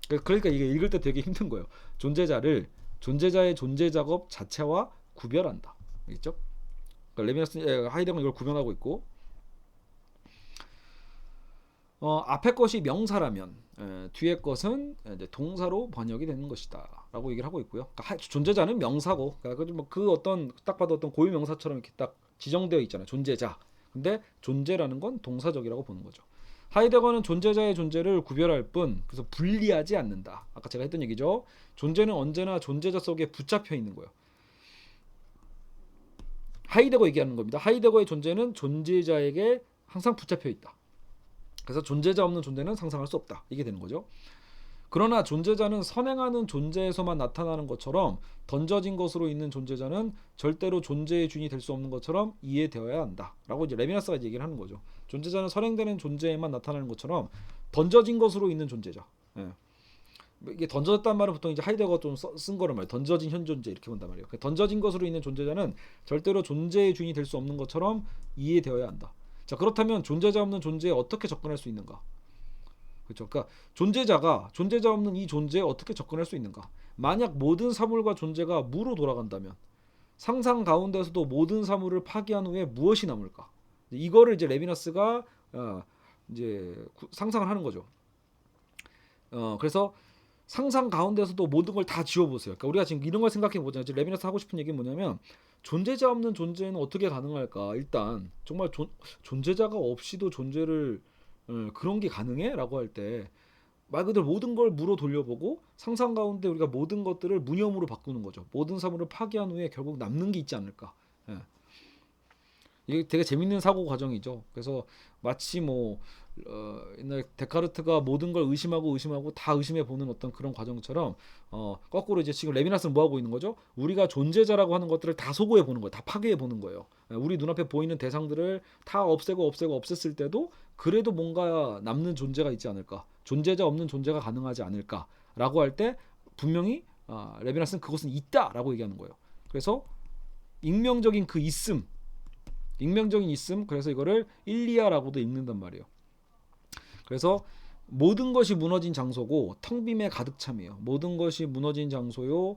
그러니까 이게 읽을 때 되게 힘든 거예요. 존재자를 존재자의 존재 작업 자체와 구별한다. 알겠죠? 그러니까 레비나스 하이데거는 이걸 구별하고 있고 앞에 것이 명사라면 뒤에 것은 이제 동사로 번역이 되는 것이다라고 얘기를 하고 있고요. 그러니까 존재자는 명사고, 그러니까 그 어떤 딱 봐도 어떤 고유 명사처럼 이렇게 딱 지정되어 있잖아요. 존재자. 근데 존재라는 건 동사적이라고 보는 거죠. 하이데거는 존재자의 존재를 구별할 뿐, 그래서 분리하지 않는다. 아까 제가 했던 얘기죠. 존재는 언제나 존재자 속에 붙잡혀 있는 거예요. 하이데거 얘기하는 겁니다. 하이데거의 존재는 존재자에게 항상 붙잡혀 있다. 그래서 존재자 없는 존재는 상상할 수 없다. 이게 되는 거죠. 그러나 존재자는 선행하는 존재에서만 나타나는 것처럼 던져진 것으로 있는 존재자는 절대로 존재의 주인이 될 수 없는 것처럼 이해되어야 한다. 라고 이제 레비나스가 얘기를 하는 거죠. 존재자는 선행되는 존재에만 나타나는 것처럼 던져진 것으로 있는 존재자. 이게 던져졌단 말은 보통 이제 하이데거가 좀 쓴 거란 말이에요. 던져진 현존재 이렇게 본단 말이에요. 던져진 것으로 있는 존재자는 절대로 존재의 주인이 될 수 없는 것처럼 이해되어야 한다. 자, 그렇다면 존재자 없는 존재에 어떻게 접근할 수 있는가? 그렇죠. 그러니까 존재자 없는 이 존재에 어떻게 접근할 수 있는가? 만약 모든 사물과 존재가 무로 돌아간다면 상상 가운데서도 모든 사물을 파기한 후에 무엇이 남을까? 이거를 이제 레비나스가 이제 상상을 하는 거죠. 그래서 상상 가운데서도 모든 걸 다 지워보세요. 그러니까 우리가 지금 이런 걸 생각해 보자. 레비나스 하고 싶은 얘기는 뭐냐면 존재자 없는 존재는 어떻게 가능할까? 일단 정말 존재자가 없이도 존재를 그런 게 가능해? 라고 할 때 말 그대로 모든 걸 무로 돌려보고 상상 가운데 우리가 모든 것들을 무념으로 바꾸는 거죠. 모든 사물을 파괴한 후에 결국 남는 게 있지 않을까? 이게 되게 재밌는 사고 과정이죠. 그래서 마치 뭐 옛날 데카르트가 모든 걸 의심하고 다 의심해 보는 어떤 그런 과정처럼 거꾸로 이제 지금 레비나스는 뭐 하고 있는 거죠? 우리가 존재자라고 하는 것들을 다 소거해 보는 거예요. 다 파괴해 보는 거예요. 우리 눈앞에 보이는 대상들을 다 없애고 없앴을 때도 그래도 뭔가 남는 존재가 있지 않을까? 존재자 없는 존재가 가능하지 않을까라고 할 때 분명히 레비나스는 그것은 있다라고 얘기하는 거예요. 그래서 익명적인 그 있음, 익명적인 있음, 그래서 이거를 일리아라고도 읽는단 말이에요. 그래서 모든 것이 무너진 장소고 텅 빔에 가득 참이에요. 모든 것이 무너진 장소요,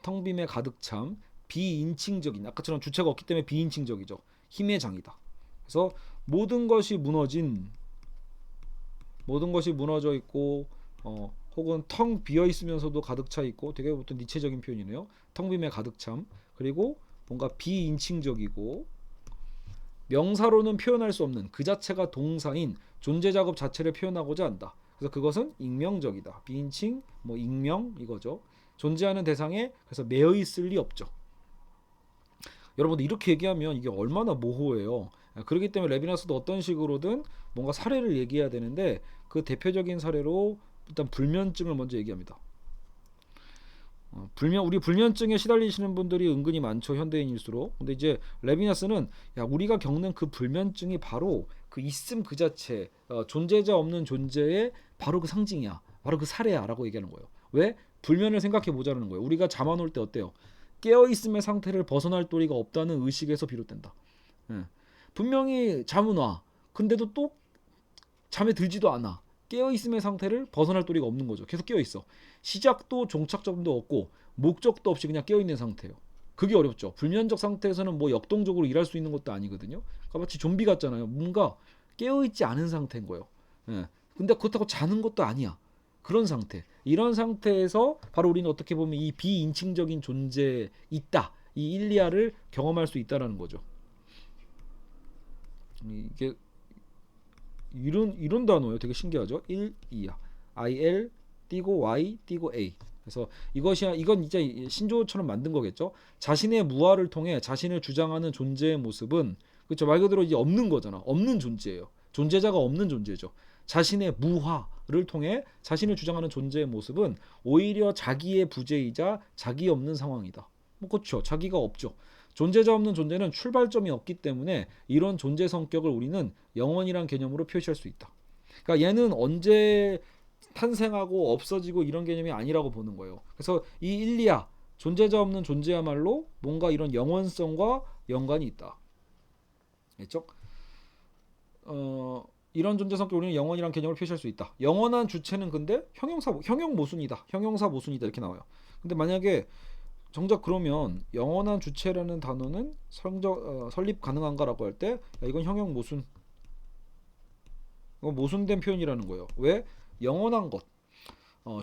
텅 빔에 가득 참, 비인칭적인, 아까처럼 주체가 없기 때문에 비인칭적이죠. 힘의 장이다. 그래서 모든 것이 무너져 있고 혹은 텅 비어 있으면서도 가득 차 있고, 되게 보통 니체적인 표현이네요. 텅 빔에 가득 참, 그리고 뭔가 비인칭적이고 명사로는 표현할 수 없는 그 자체가 동사인 존재 작업 자체를 표현하고자 한다. 그래서 그것은 익명적이다. 비인칭, 뭐 익명 이거죠. 존재하는 대상에 그래서 매여 있을 리 없죠. 여러분들 이렇게 얘기하면 이게 얼마나 모호해요. 그렇기 때문에 레비나스도 어떤 식으로든 뭔가 사례를 얘기해야 되는데 그 대표적인 사례로 일단 불면증을 먼저 얘기합니다. 우리 불면증에 시달리시는 분들이 은근히 많죠, 현대인일수록. 근데 이제 레비나스는 우리가 겪는 그 불면증이 바로 그 있음 그 자체, 존재자 없는 존재의 바로 그 상징이야, 바로 그 사례야라고 얘기하는 거예요. 왜? 불면을 생각해 보자는 거예요. 우리가 잠 안 올 때 어때요? 깨어 있음의 상태를 벗어날 도리가 없다는 의식에서 비롯된다. 예. 분명히 잠은 와, 근데도 또 잠에 들지도 않아. 깨어있음의 상태를 벗어날 도리가 없는 거죠. 계속 깨어있어. 시작도 종착점도 없고 목적도 없이 그냥 깨어있는 상태예요. 그게 어렵죠. 불면적 상태에서는 뭐 역동적으로 일할 수 있는 것도 아니거든요. 그러니까 마치 좀비 같잖아요. 뭔가 깨어있지 않은 상태인 거예요. 예. 근데 그렇다고 자는 것도 아니야. 그런 상태. 이런 상태에서 바로 우리는 어떻게 보면 이 비인칭적인 존재 있다. 이 일리아를 경험할 수 있다라는 거죠. 이게 이런 단어예요. 되게 신기하죠. 1, 2야. IL 띄고 Y 띄고 A. 그래서 이건 이제 신조어처럼 만든 거겠죠. 자신의 무아를 통해 자신을 주장하는 존재의 모습은 그렇죠. 말 그대로 이제 없는 거잖아. 없는 존재예요. 존재자가 없는 존재죠. 자신의 무화를 통해 자신을 주장하는 존재의 모습은 오히려 자기의 부재이자 자기 없는 상황이다. 뭐 그렇죠. 자기가 없죠. 존재자 없는 존재는 출발점이 없기 때문에 이런 존재 성격을 우리는 영원이란 개념으로 표시할 수 있다. 그러니까 얘는 언제 탄생하고 없어지고 이런 개념이 아니라고 보는 거예요. 그래서 이 일리아, 존재자 없는 존재야말로 뭔가 이런 영원성과 연관이 있다. 됐죠? 이런 존재 성격을 우리는 영원이란 개념으로 표시할 수 있다. 영원한 주체는 근데 형용 모순이다. 형용사 모순이다 이렇게 나와요. 근데 만약에 정작 그러면 영원한 주체라는 단어는 설립 가능한가라고 할 때 이건 형용 모순, 이건 모순된 표현이라는 거예요. 왜? 영원한 것,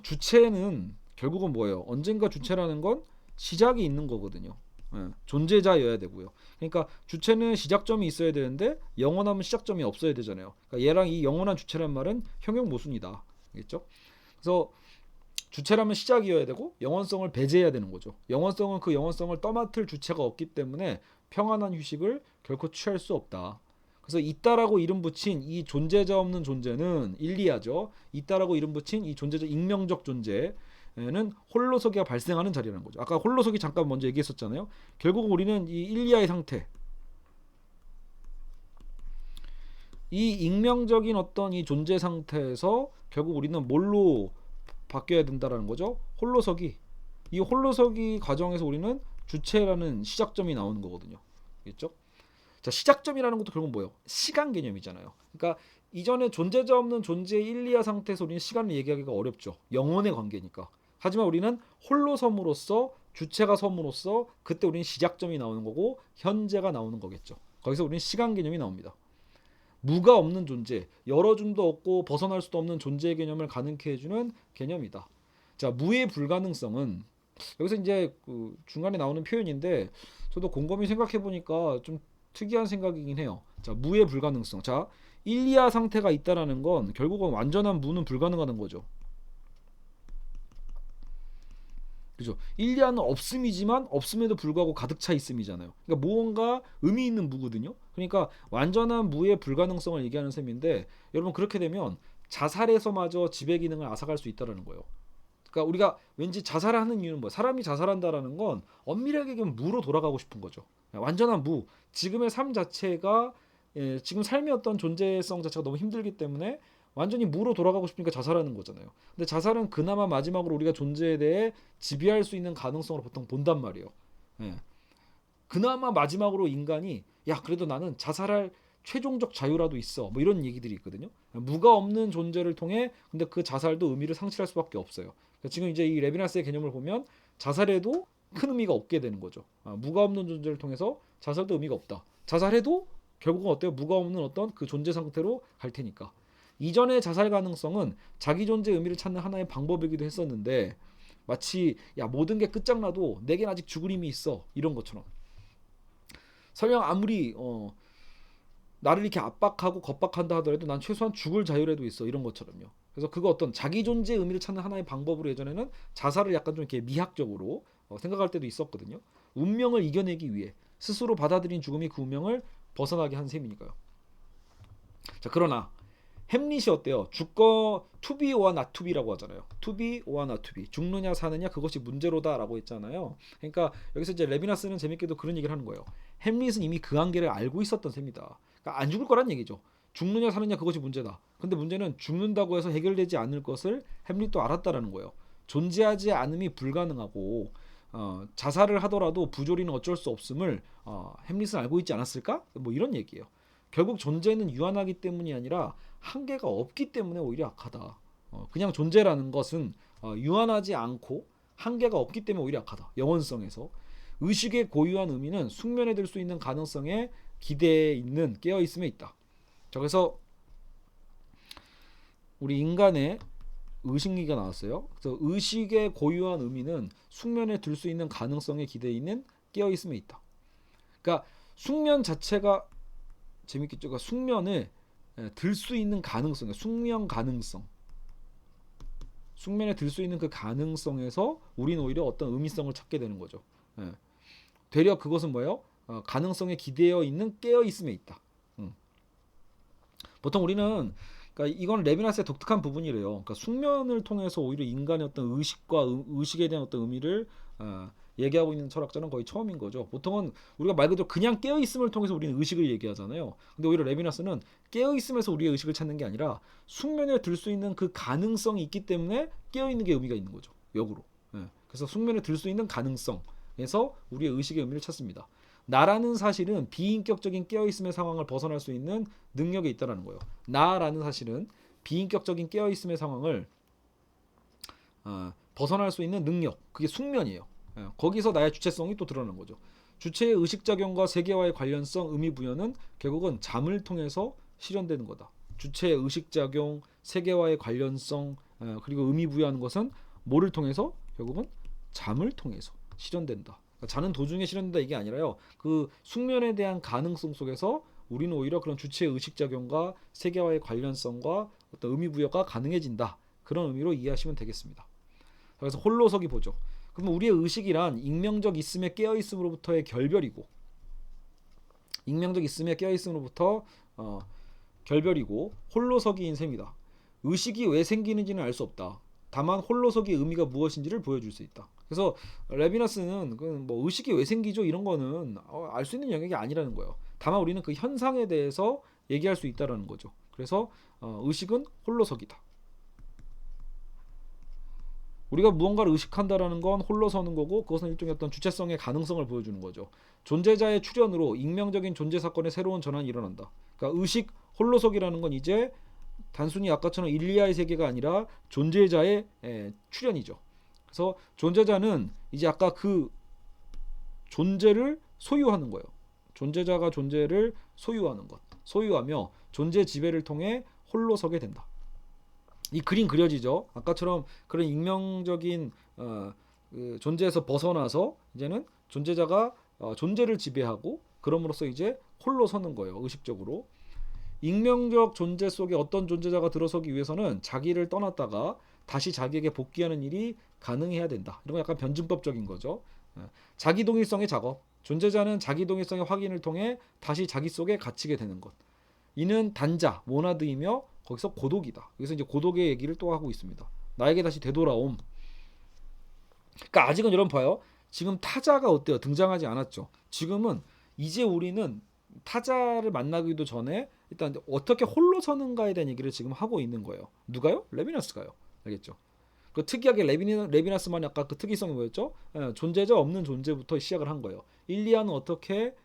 주체는 결국은 뭐예요? 언젠가 주체라는 건 시작이 있는 거거든요. 존재자여야 되고요. 그러니까 주체는 시작점이 있어야 되는데 영원하면 시작점이 없어야 되잖아요. 그러니까 얘랑 이 영원한 주체란 말은 형용 모순이다. 알겠죠? 그래서 주체라면 시작이어야 되고 영원성을 배제해야 되는 거죠. 영원성은 그 영원성을 떠맡을 주체가 없기 때문에 평안한 휴식을 결코 취할 수 없다. 그래서 있다라고 이름 붙인 이 존재자 없는 존재는 일리아죠. 있다라고 이름 붙인 이 존재자 익명적 존재는 홀로서기가 발생하는 자리라는 거죠. 아까 홀로서기 잠깐 먼저 얘기했었잖아요. 결국 우리는 이 일리아의 상태, 이 익명적인 어떤 이 존재 상태에서 결국 우리는 뭘로 바뀌어야 된다라는 거죠. 홀로서기. 이 홀로서기 과정에서 우리는 주체라는 시작점이 나오는 거거든요. 알겠죠? 자, 시작점이라는 것도 결국 뭐예요? 시간 개념이잖아요. 그러니까 이전에 존재자 없는 존재의 일리아 상태에서 우리는 시간을 얘기하기가 어렵죠. 영혼의 관계니까. 하지만 우리는 홀로섬으로써 주체가 섬으로써 그때 우리는 시작점이 나오는 거고 현재가 나오는 거겠죠. 거기서 우리는 시간 개념이 나옵니다. 무가 없는 존재, 열어줌도 없고 벗어날 수도 없는 존재의 개념을 가능케 해주는 개념이다. 자, 무의 불가능성은 여기서 이제 그 중간에 나오는 표현인데 저도 곰곰이 생각해 보니까 좀 특이한 생각이긴 해요. 자, 무의 불가능성. 자, 일리아 상태가 있다라는 건 결국은 완전한 무는 불가능하다는 거죠. 그죠? 일리아는 없음이지만 없음에도 불구하고 가득 차 있음이잖아요. 그러니까 무언가 의미 있는 무거든요. 그러니까 완전한 무의 불가능성을 얘기하는 셈인데 여러분 그렇게 되면 자살에서마저 지배 기능을 앗아갈 수 있다라는 거예요. 그러니까 우리가 왠지 자살하는 이유는 뭐야? 사람이 자살한다라는 건 엄밀하게 얘기하면 무로 돌아가고 싶은 거죠. 완전한 무. 지금의 삶 자체가 지금 삶의 어떤 존재성 자체가 너무 힘들기 때문에 완전히 무로 돌아가고 싶으니까 자살하는 거잖아요. 근데 자살은 그나마 마지막으로 우리가 존재에 대해 지배할 수 있는 가능성을 보통 본단 말이에요. 예. 그나마 마지막으로 인간이 야 그래도 나는 자살할 최종적 자유라도 있어 뭐 이런 얘기들이 있거든요. 무가 없는 존재를 통해 근데 그 자살도 의미를 상실할 수밖에 없어요. 그러니까 지금 이제 이 레비나스의 개념을 보면 자살해도 큰 의미가 없게 되는 거죠. 무가 없는 존재를 통해서 자살도 의미가 없다. 자살해도 결국은 어때요? 무가 없는 어떤 그 존재 상태로 갈 테니까. 이전의 자살 가능성은 자기 존재 의미를 찾는 하나의 방법이기도 했었는데 마치 야 모든 게 끝장나도 내겐 아직 죽을 힘이 있어 이런 것처럼 설령 아무리 나를 이렇게 압박하고 겁박한다 하더라도 난 최소한 죽을 자유라도 있어 이런 것처럼요. 그래서 그거 어떤 자기 존재의 의미를 찾는 하나의 방법으로 예전에는 자살을 약간 좀 이렇게 미학적으로 생각할 때도 있었거든요. 운명을 이겨내기 위해 스스로 받아들인 죽음이 그 운명을 벗어나게 한 셈이니까요. 자 그러나 햄릿이 어때요? 죽거 to be or not to be라고 하잖아요. to be or not to be. 죽느냐 사느냐 그것이 문제로다라고 했잖아요. 그러니까 여기서 이제 레비나스는 재밌게도 그런 얘기를 하는 거예요. 햄릿은 이미 그 한계를 알고 있었던 셈이다. 그러니까 안 죽을 거란 얘기죠. 죽느냐 사느냐 그것이 문제다. 근데 문제는 죽는다고 해서 해결되지 않을 것을 햄릿도 알았다라는 거예요. 존재하지 않음이 불가능하고 자살을 하더라도 부조리는 어쩔 수 없음을 햄릿은 알고 있지 않았을까? 뭐 이런 얘기예요. 결국 존재는 유한하기 때문이 아니라 한계가 없기 때문에 오히려 악하다. 그냥 존재라는 것은 유한하지 않고 한계가 없기 때문에 오히려 악하다. 영원성에서 의식의 고유한 의미는 숙면에 들 수 있는 가능성에 기대에 있는 깨어 있음에 있다. 자, 그래서 우리 인간의 의식리가 나왔어요. 그래서 의식의 고유한 의미는 숙면에 들 수 있는 가능성에 기대에 있는 깨어 있음에 있다. 그러니까 숙면 자체가 재밌겠죠. 그러니까 숙면을 들 수 있는 가능성, 숙면 가능성, 숙면에 들 수 있는 그 가능성에서 우리는 오히려 어떤 의미성을 찾게 되는 거죠. 되려 그것은 뭐예요? 가능성에 기대어 있는 깨어 있음에 있다. 보통 우리는 그러니까 이건 레비나스의 독특한 부분이래요. 그러니까 숙면을 통해서 오히려 인간의 어떤 의식과 의식에 대한 어떤 의미를 얘기하고 있는 철학자는 거의 처음인 거죠. 보통은 우리가 말 그대로 그냥 깨어 있음을 통해서 우리는 의식을 얘기하잖아요. 근데 오히려 레비나스는 깨어 있음에서 우리의 의식을 찾는 게 아니라 숙면에 들 수 있는 그 가능성이 있기 때문에 깨어 있는 게 의미가 있는 거죠. 역으로. 그래서 숙면에 들 수 있는 가능성에서 우리의 의식의 의미를 찾습니다. 나라는 사실은 비인격적인 깨어있음의 상황을 벗어날 수 있는 능력이 있다는 거예요. 나라는 사실은 비인격적인 깨어있음의 상황을 벗어날 수 있는 능력, 그게 숙면이에요. 거기서 나의 주체성이 또 드러나는 거죠. 주체의 의식작용과 세계와의 관련성, 의미부여는 결국은 잠을 통해서 실현되는 거다. 주체의 의식작용, 세계와의 관련성, 그리고 의미부여하는 것은 뭐를 통해서? 결국은 잠을 통해서 실현된다. 자는 도중에 실현된다 이게 아니라요. 그 숙면에 대한 가능성 속에서 우리는 오히려 그런 주체의 의식작용과 세계와의 관련성과 어떤 의미부여가 가능해진다. 그런 의미로 이해하시면 되겠습니다. 그래서 홀로서기 보죠. 그러면 우리의 의식이란 익명적 있음의 깨어있음으로부터의 결별이고 익명적 있음의 깨어있음으로부터 결별이고 홀로서기인 셈이다. 의식이 왜 생기는지는 알 수 없다. 다만 홀로서기의 의미가 무엇인지를 보여줄 수 있다. 그래서 레비나스는 뭐 의식이 왜 생기죠 이런 거는 알 수 있는 영역이 아니라는 거예요. 다만 우리는 그 현상에 대해서 얘기할 수 있다라는 거죠. 그래서 의식은 홀로서기다. 우리가 무언가를 의식한다라는 건 홀로 서는 거고 그것은 일종의 어떤 주체성의 가능성을 보여주는 거죠. 존재자의 출현으로 익명적인 존재 사건의 새로운 전환이 일어난다. 그러니까 의식 홀로서기라는 건 이제 단순히 아까처럼 일리아의 세계가 아니라 존재자의 출현이죠. 그래서 존재자는 이제 아까 그 존재를 소유하는 거예요. 존재자가 존재를 소유하는 것. 소유하며 존재 지배를 통해 홀로 서게 된다. 이 그림 그려지죠. 아까처럼 그런 익명적인 그 존재에서 벗어나서 이제는 존재자가 존재를 지배하고 그럼으로써 이제 홀로 서는 거예요. 의식적으로. 익명적 존재 속에 어떤 존재자가 들어서기 위해서는 자기를 떠났다가 다시 자기에게 복귀하는 일이 가능해야 된다. 이런 거 약간 변증법적인 거죠. 자기 동일성의 작업. 존재자는 자기 동일성의 확인을 통해 다시 자기 속에 갇히게 되는 것. 이는 단자, 모나드이며 거기서 고독이다. 여기서 이제 고독의 얘기를 또 하고 있습니다. 나에게 다시 되돌아옴. 그러니까 아직은 여러분 봐요. 지금 타자가 어때요? 등장하지 않았죠. 지금은 이제 우리는 타자를 만나기도 전에 일단 어떻게 홀로 서는가에 대한 얘기를 지금 하고 있는 거예요. 누가요? 레비나스가요. 알겠죠? 그 특이하게 레비나스만 아까 그 특이성이 뭐였죠? 존재자 없는 존재부터 시작을 한 거예요. 일리아는 어떻게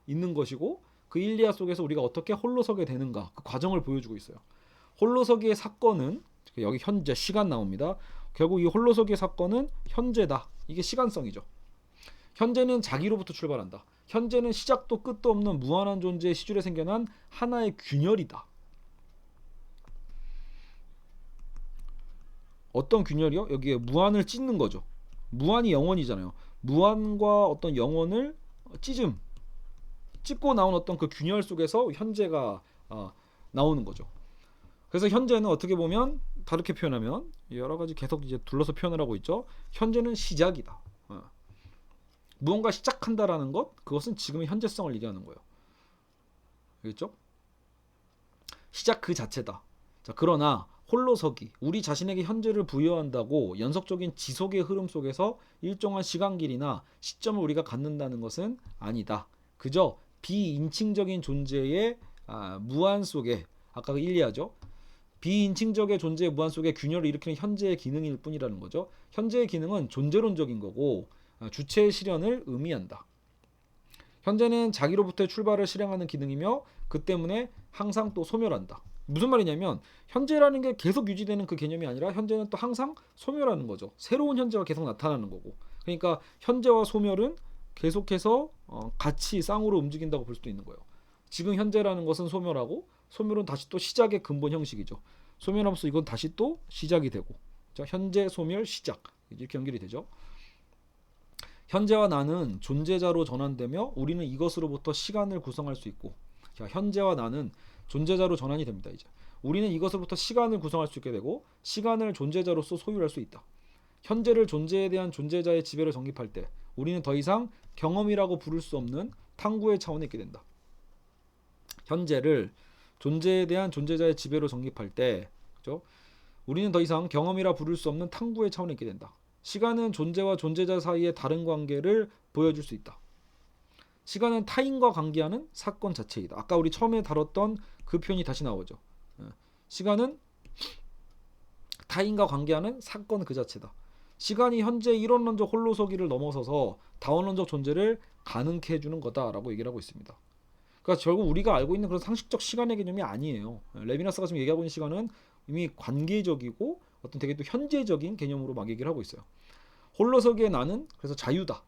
있는 것이고 그 일리아 속에서 우리가 어떻게 홀로 서게 되는가 그 과정을 보여주고 있어요. 홀로서기의 사건은 여기 현재 시간 나옵니다. 결국 이 홀로서기의 사건은 현재다. 이게 시간성이죠. 현재는 자기로부터 출발한다. 현재는 시작도 끝도 없는 무한한 존재의 시줄에 생겨난 하나의 균열이다. 어떤 균열이요? 여기에 무한을 찢는 거죠. 무한이 영원이잖아요. 무한과 어떤 영원을 찢고 나온 어떤 그 균열 속에서 현재가 나오는 거죠. 그래서 현재는 어떻게 보면 다르게 표현하면 여러 가지 계속 이제 둘러서 표현을 하고 있죠. 현재는 시작이다. 무언가 시작한다라는 것, 그것은 지금의 현재성을 얘기하는 거예요. 알겠죠? 시작 그 자체다. 자, 그러나 홀로서기, 우리 자신에게 현재를 부여한다고 연속적인 지속의 흐름 속에서 일정한 시간길이나 시점을 우리가 갖는다는 것은 아니다. 그저 비인칭적인 존재의 무한 속에, 아까 그 일리아죠. 비인칭적의 존재의 무한 속에 균열을 일으키는 현재의 기능일 뿐이라는 거죠. 현재의 기능은 존재론적인 거고 주체의 실현을 의미한다. 현재는 자기로부터의 출발을 실행하는 기능이며 그 때문에 항상 또 소멸한다. 무슨 말이냐면 현재라는 게 계속 유지되는 그 개념이 아니라 현재는 또 항상 소멸하는 거죠. 새로운 현재가 계속 나타나는 거고. 그러니까 현재와 소멸은 계속해서 같이 쌍으로 움직인다고 볼 수도 있는 거예요. 지금 현재라는 것은 소멸하고 소멸은 다시 또 시작의 근본 형식이죠. 소멸하면서 이건 다시 또 시작이 되고. 자, 현재, 소멸, 시작 이렇게 연결이 되죠. 현재와 나는 존재자로 전환되며 우리는 이것으로부터 시간을 구성할 수 있고. 자, 현재와 나는 존재자로 전환이 됩니다. 이제 우리는 이것으로부터 시간을 구성할 수 있게 되고 시간을 존재자로서 소유할 수 있다. 현재를 존재에 대한 존재자의 지배로 정립할 때 우리는 더 이상 경험이라고 부를 수 없는 탐구의 차원에 있게 된다. 현재를 존재에 대한 존재자의 지배로 정립할 때, 그렇죠? 우리는 더 이상 경험이라 부를 수 없는 탐구의 차원에 있게 된다. 시간은 존재와 존재자 사이의 다른 관계를 보여줄 수 있다. 시간은 타인과 관계하는 사건 자체이다. 아까 우리 처음에 다뤘던 그 표현이 다시 나오죠. 시간은 타인과 관계하는 사건 그 자체다. 시간이 현재 이론론적 홀로서기를 넘어서서 다원론적 존재를 가능케 해주는 거다라고 얘기를 하고 있습니다. 그러니까 결국 우리가 알고 있는 그런 상식적 시간의 개념이 아니에요. 레비나스가 지금 얘기하고 있는 시간은 이미 관계적이고 어떤 되게 또 현재적인 개념으로 막 얘기를 하고 있어요. 홀로서기의 나는 그래서 자유다.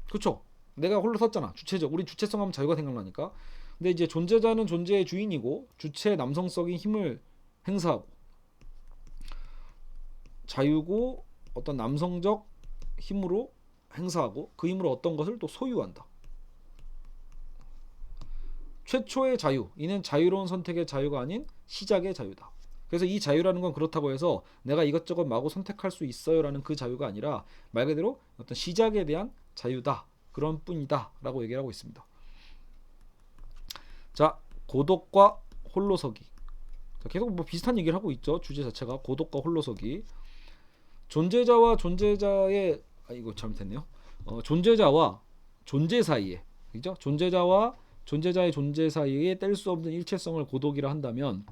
그렇죠? 내가 홀로 섰잖아. 주체적. 우리 주체성 하면 자유가 생각나니까. 근데 이제 존재자는 존재의 주인이고 주체의 남성적인 힘을 행사하고 자유고 어떤 남성적 힘으로 행사하고 그 힘으로 어떤 것을 또 소유한다. 최초의 자유, 이는 자유로운 선택의 자유가 아닌 시작의 자유다. 그래서 이 자유라는 건 그렇다고 해서 내가 이것저것 마구 선택할 수 있어요라는 그 자유가 아니라 말 그대로 어떤 시작에 대한 자유다. 그런 뿐이다 라고 얘기를 하고 있습니다. 자, 고독과 홀로서기. 자, 계속 뭐 비슷한 얘기를 하고 있죠. 주제 자체가 고독과 홀로서기. 존재자와 존재자의 이거 잘못했네요. 존재자와 존재 사이에, 그죠? 존재자와 존재자의 존재 사이에 뗄 수 없는 일체성을 고독이라 한다면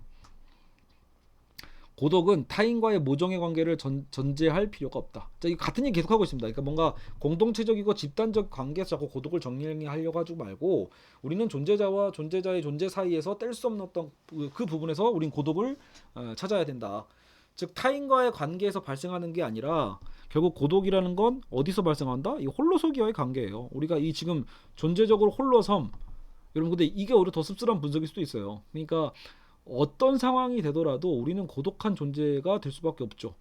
고독은 타인과의 모종의 관계를 전제할 필요가 없다. 자, 이 같은 얘기 계속하고 있습니다. 그러니까 뭔가 공동체적이고 집단적 관계에서 자꾸 고독을 정리하려고 하지 말고 우리는 존재자와 존재자의 존재 사이에서 뗄 수 없는 어떤 그 부분에서 우린 고독을 찾아야 된다. 즉 타인과의 관계에서 발생하는 게 아니라 결국 고독이라는 건 어디서 발생한다? 이 홀로서기와의 관계예요. 우리가 이 지금 존재적으로 홀로섬 여러분 근데 이게 오히려 더 씁쓸한 분석일 수도 있어요. 그러니까 어떤 상황이 되더라도 우리는 고독한 존재가 될 수밖에 없죠.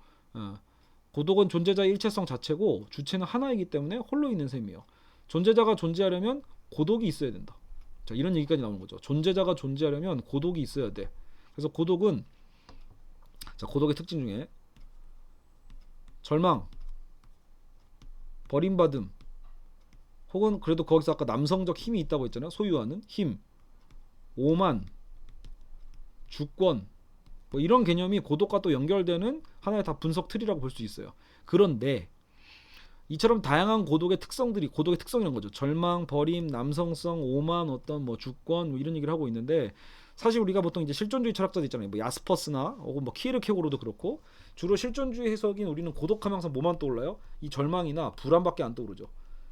고독은 존재자의 일체성 자체고 주체는 하나이기 때문에 홀로 있는 셈이에요. 존재자가 존재하려면 고독이 있어야 된다. 자, 이런 얘기까지 나오는 거죠. 존재자가 존재하려면 고독이 있어야 돼. 그래서 고독은 자, 고독의 특징 중에 절망, 버림받음, 혹은 그래도 거기서 아까 남성적 힘이 있다고 했잖아요. 소유하는 힘, 오만, 주권, 뭐 이런 개념이 고독과 또 연결되는 하나의 다 분석 틀이라고 볼 수 있어요. 그런데 이처럼 다양한 고독의 특성이란 거죠. 절망, 버림, 남성성, 오만, 어떤 뭐 주권 뭐 이런 얘기를 하고 있는데, 사실 우리가 보통 이제 실존주의 철학자들 있잖아요. 뭐 야스퍼스나 혹은 뭐 키에르케고르도 그렇고, 주로 실존주의 해석인 우리는 고독하면 항상 뭐만 떠올라요? 이 절망이나 불안밖에 안 떠오르죠.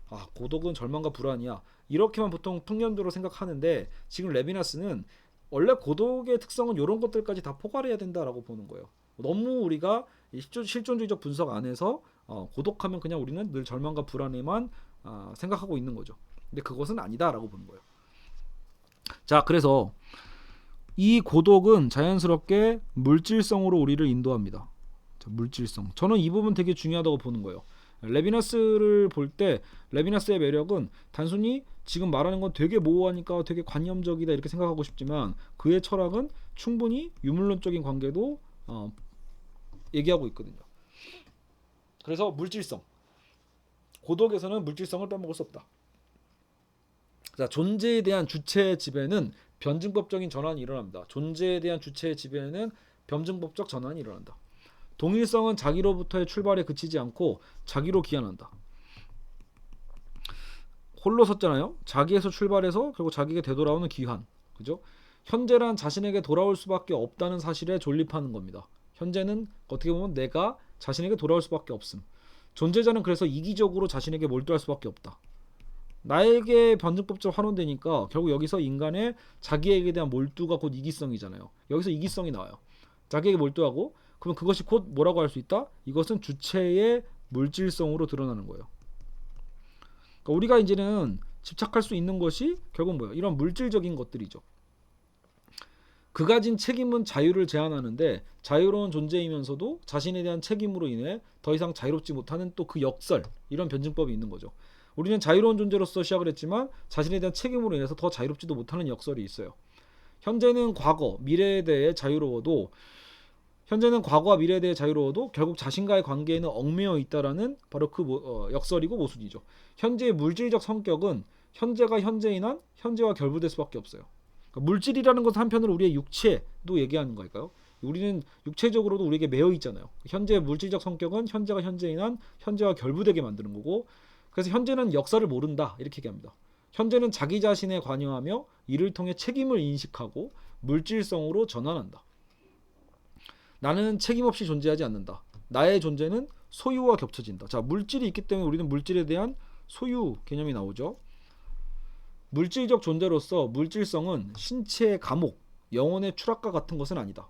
아, 고독은 절망과 불안이야. 이렇게만 보통 통념적으로 생각하는데, 지금 레비나스는 원래 고독의 특성은 이런 것들까지 다 포괄해야 된다라고 보는 거예요. 너무 우리가 실존주의적 분석 안에서 고독하면 그냥 우리는 늘 절망과 불안에만 생각하고 있는 거죠. 근데 그것은 아니다라고 보는 거예요. 자, 그래서 이 고독은 자연스럽게 물질성으로 우리를 인도합니다. 자, 물질성. 저는 이 부분 되게 중요하다고 보는 거예요. 레비나스를 볼 때 레비나스의 매력은 단순히 지금 말하는 건 되게 모호하니까 되게 관념적이다 이렇게 생각하고 싶지만, 그의 철학은 충분히 유물론적인 관계도 얘기하고 있거든요. 그래서 물질성, 고독에서는 물질성을 빼먹을 수 없다. 자, 존재에 대한 주체의 지배는 변증법적인 전환이 일어납니다. 존재에 대한 주체의 지배는 변증법적 전환이 일어난다. 동일성은 자기로부터의 출발에 그치지 않고 자기로 기한한다. 홀로 섰잖아요. 자기에서 출발해서 결국 자기에게 되돌아오는 기한. 그죠? 현재란 자신에게 돌아올 수밖에 없다는 사실에 존립하는 겁니다. 현재는 어떻게 보면 내가 자신에게 돌아올 수밖에 없음. 존재자는 그래서 이기적으로 자신에게 몰두할 수밖에 없다. 나에게 변증법적 환원되니까 결국 여기서 인간의 자기에게 대한 몰두가 곧 이기성이잖아요. 여기서 이기성이 나와요. 자기에게 몰두하고, 그럼 그것이 곧 뭐라고 할 수 있다? 이것은 주체의 물질성으로 드러나는 거예요. 그러니까 우리가 이제는 집착할 수 있는 것이 결국 뭐예요? 이런 물질적인 것들이죠. 그 가진 책임은 자유를 제한하는데, 자유로운 존재이면서도 자신에 대한 책임으로 인해 더 이상 자유롭지 못하는 또 그 역설, 이런 변증법이 있는 거죠. 우리는 자유로운 존재로서 시작을 했지만 자신에 대한 책임으로 인해서 더 자유롭지도 못하는 역설이 있어요. 현재는 과거, 미래에 대해 자유로워도 결국 자신과의 관계에는 얽매여 있다라는 바로 그 역설이고 모순이죠. 현재의 물질적 성격은 현재가 현재인 한 현재와 결부될 수밖에 없어요. 그러니까 물질이라는 것은 한편으로 우리의 육체도 얘기하는 거니까요. 우리는 육체적으로도 우리에게 매여 있잖아요. 현재의 물질적 성격은 현재가 현재인 한 현재와 결부되게 만드는 거고, 그래서 현재는 역사를 모른다 이렇게 얘기합니다. 현재는 자기 자신에 관여하며 이를 통해 책임을 인식하고 물질성으로 전환한다. 나는 책임 없이 존재하지 않는다. 나의 존재는 소유와 겹쳐진다. 자, 물질이 있기 때문에 우리는 물질에 대한 소유 개념이 나오죠. 물질적 존재로서 물질성은 신체의 감옥, 영혼의 추락과 같은 것은 아니다.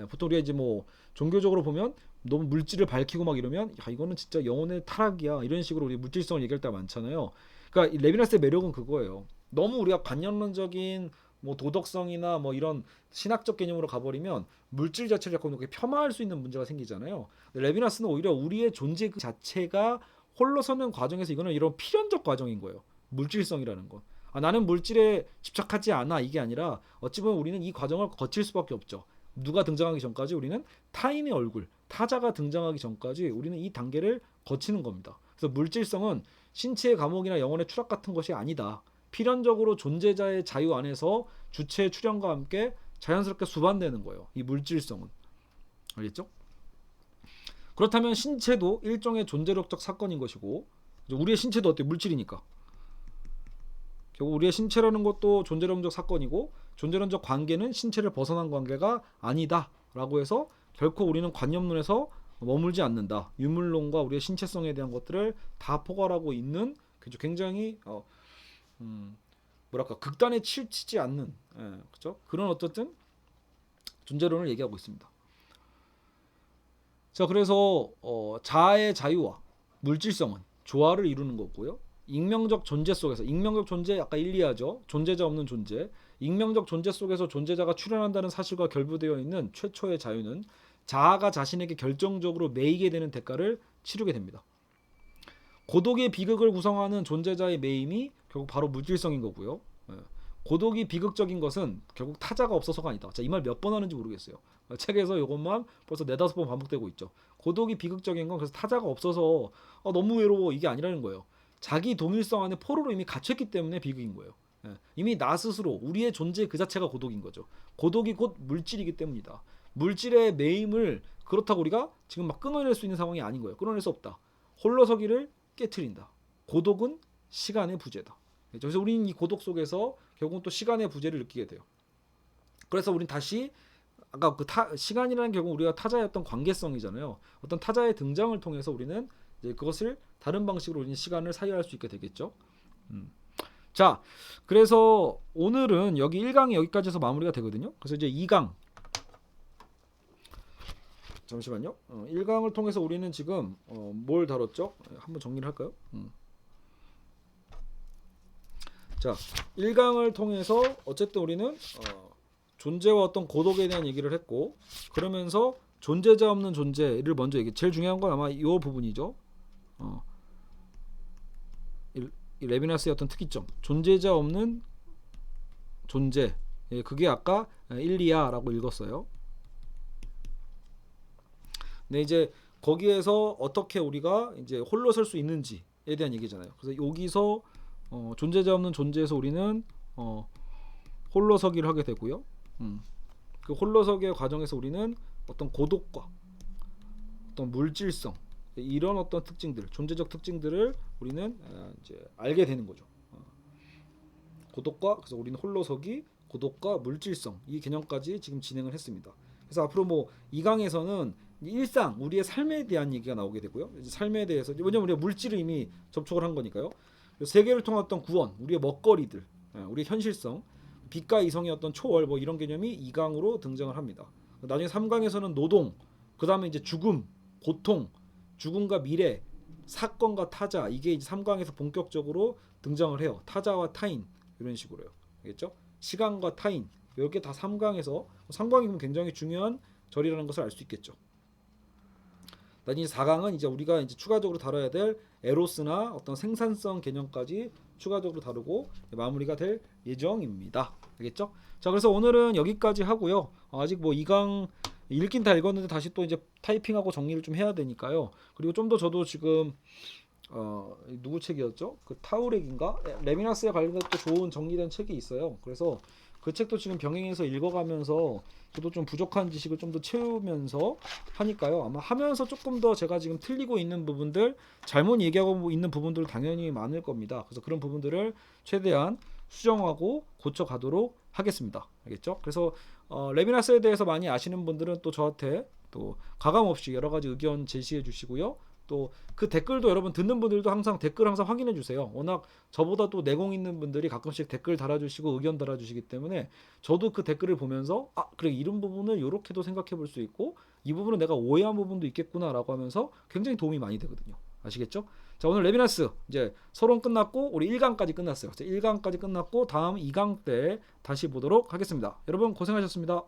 보통 우리가 이제 뭐 종교적으로 보면 너무 물질을 밝히고 막 이러면 야, 이거는 진짜 영혼의 타락이야 이런 식으로 우리 물질성을 얘기할 때가 많잖아요. 그러니까 레비나스의 매력은 그거예요. 너무 우리가 관념론적인 뭐 도덕성이나 뭐 이런 신학적 개념으로 가버리면 물질 자체를 자꾸 이렇게 폄하할 수 있는 문제가 생기잖아요. 레비나스는 오히려 우리의 존재 그 자체가 홀로 서는 과정에서 이거는 이런 필연적 과정인 거예요. 물질성이라는 건. 나는 물질에 집착하지 않아 이게 아니라 어찌 보면 우리는 이 과정을 거칠 수밖에 없죠. 누가 등장하기 전까지 우리는 타인의 얼굴, 타자가 등장하기 전까지 우리는 이 단계를 거치는 겁니다. 그래서 물질성은 신체의 감옥이나 영혼의 추락 같은 것이 아니다. 필연적으로 존재자의 자유 안에서 주체의 출현과 함께 자연스럽게 수반되는 거예요. 이 물질성은. 알겠죠? 그렇다면 신체도 일종의 존재력적 사건인 것이고, 우리의 신체도 어때요? 물질이니까. 결국 우리의 신체라는 것도 존재론적 사건이고, 존재론적 관계는 신체를 벗어난 관계가 아니다 라고 해서 결코 우리는 관념론에서 머물지 않는다. 유물론과 우리의 신체성에 대한 것들을 다 포괄하고 있는 굉장히 뭐랄까 극단에 치우치지 않는 그렇죠? 그런 어쨌든 존재론을 얘기하고 있습니다. 자, 그래서 자아의 자유와 물질성은 조화를 이루는 거고요. 익명적 존재 속에서, 익명적 존재 아까 일리하죠. 존재자 없는 존재. 익명적 존재 속에서 존재자가 출현한다는 사실과 결부되어 있는 최초의 자유는 자아가 자신에게 결정적으로 매이게 되는 대가를 치르게 됩니다. 고독의 비극을 구성하는 존재자의 매임이 결국 바로 물질성인 거고요. 고독이 비극적인 것은 결국 타자가 없어서가 아니다. 자, 이 말 몇 번 하는지 모르겠어요. 책에서 이것만 벌써 4-5번 반복되고 있죠. 고독이 비극적인 건 그래서 타자가 없어서 너무 외로워 이게 아니라는 거예요. 자기 동일성 안에 포로로 이미 갇혔기 때문에 비극인 거예요. 이미 나 스스로 우리의 존재 그 자체가 고독인 거죠. 고독이 곧 물질이기 때문이다. 물질의 매임을 그렇다고 우리가 지금 막 끊어낼 수 있는 상황이 아닌 거예요. 끊어낼 수 없다. 홀로서기를 깨트린다. 고독은 시간의 부재다. 그래서 우리는 이 고독 속에서 결국은 또 시간의 부재를 느끼게 돼요. 그래서 우리는 다시 아까 시간이라는 결국 우리가 타자의 어떤 관계성이잖아요. 어떤 타자의 등장을 통해서 우리는 이제 그것을 다른 방식으로 우리는 시간을 사유할 수 있게 되겠죠. 자, 그래서 오늘은 여기 1강이 여기까지 해서 마무리가 되거든요. 그래서 이제 2강 잠시만요. 1강을 통해서 우리는 지금 뭘 다뤘죠? 한번 정리를 할까요? 자, 1강을 통해서 어쨌든 우리는 존재와 어떤 고독에 대한 얘기를 했고, 그러면서 존재자 없는 존재를 먼저 얘기. 제일 중요한 건 아마 이 부분이죠. 이 레비나스의 어떤 특이점, 존재자 없는 존재. 그게 아까 일리아라고 읽었어요. 근데 이제 거기에서 어떻게 우리가 이제 홀로 설 수 있는지에 대한 얘기잖아요. 그래서 여기서 존재자 없는 존재에서 우리는 홀로서기를 하게 되고요. 그 홀로서기의 과정에서 우리는 어떤 고독과 어떤 물질성 이런 어떤 특징들, 존재적 특징들을 우리는 이제 알게 되는 거죠. 고독과 그래서 우리는 홀로서기, 고독과 물질성 이 개념까지 지금 진행을 했습니다. 그래서 앞으로 뭐 2강에서는 일상 우리의 삶에 대한 얘기가 나오게 되고요. 이제 삶에 대해서 왜냐면 우리가 물질을 이미 접촉을 한 거니까요. 세계를 통한 어떤 구원, 우리의 먹거리들, 우리의 현실성, 빛과 이성의 어떤 초월 뭐 이런 개념이 2강으로 등장을 합니다. 나중에 3강에서는 노동, 그 다음에 이제 죽음, 고통, 죽음과 미래, 사건과 타자 이게 이제 3강에서 본격적으로 등장을 해요. 타자와 타인 이런 식으로요. 알겠죠? 시간과 타인 이렇게 다 3강에서 3강이 굉장히 중요한 절이라는 것을 알 수 있겠죠. 나중에 4강은 이제 우리가 이제 추가적으로 다뤄야 될 에로스나 어떤 생산성 개념까지 추가적으로 다루고 마무리가 될 예정입니다. 알겠죠? 자, 그래서 오늘은 여기까지 하고요. 아직 뭐 2강 읽긴 다 읽었는데 다시 또 이제 타이핑하고 정리를 좀 해야 되니까요. 그리고 좀 더 저도 지금 누구 책이었죠? 그 타우렉인가? 레미나스에 관련해서 또 좋은 정리된 책이 있어요. 그래서 그 책도 지금 병행해서 읽어가면서 저도 좀 부족한 지식을 좀 더 채우면서 하니까요. 아마 하면서 조금 더 제가 지금 틀리고 있는 부분들, 잘못 얘기하고 있는 부분들 당연히 많을 겁니다. 그래서 그런 부분들을 최대한 수정하고 고쳐가도록 하겠습니다. 알겠죠? 그래서 레미나스에 대해서 많이 아시는 분들은 또 저한테 또 가감 없이 여러 가지 의견 제시해 주시고요. 또 그 댓글도 여러분 듣는 분들도 항상 댓글 항상 확인해 주세요. 워낙 저보다 또 내공 있는 분들이 가끔씩 댓글 달아주시고 의견 달아주시기 때문에 저도 그 댓글을 보면서 그래 이런 부분을 이렇게도 생각해 볼 수 있고 이 부분은 내가 오해한 부분도 있겠구나라고 하면서 굉장히 도움이 많이 되거든요. 아시겠죠? 자, 오늘 레비나스 이제 서론 끝났고 우리 1강까지 끝났어요. 1강까지 끝났고 다음 2강 때 다시 보도록 하겠습니다. 여러분 고생하셨습니다.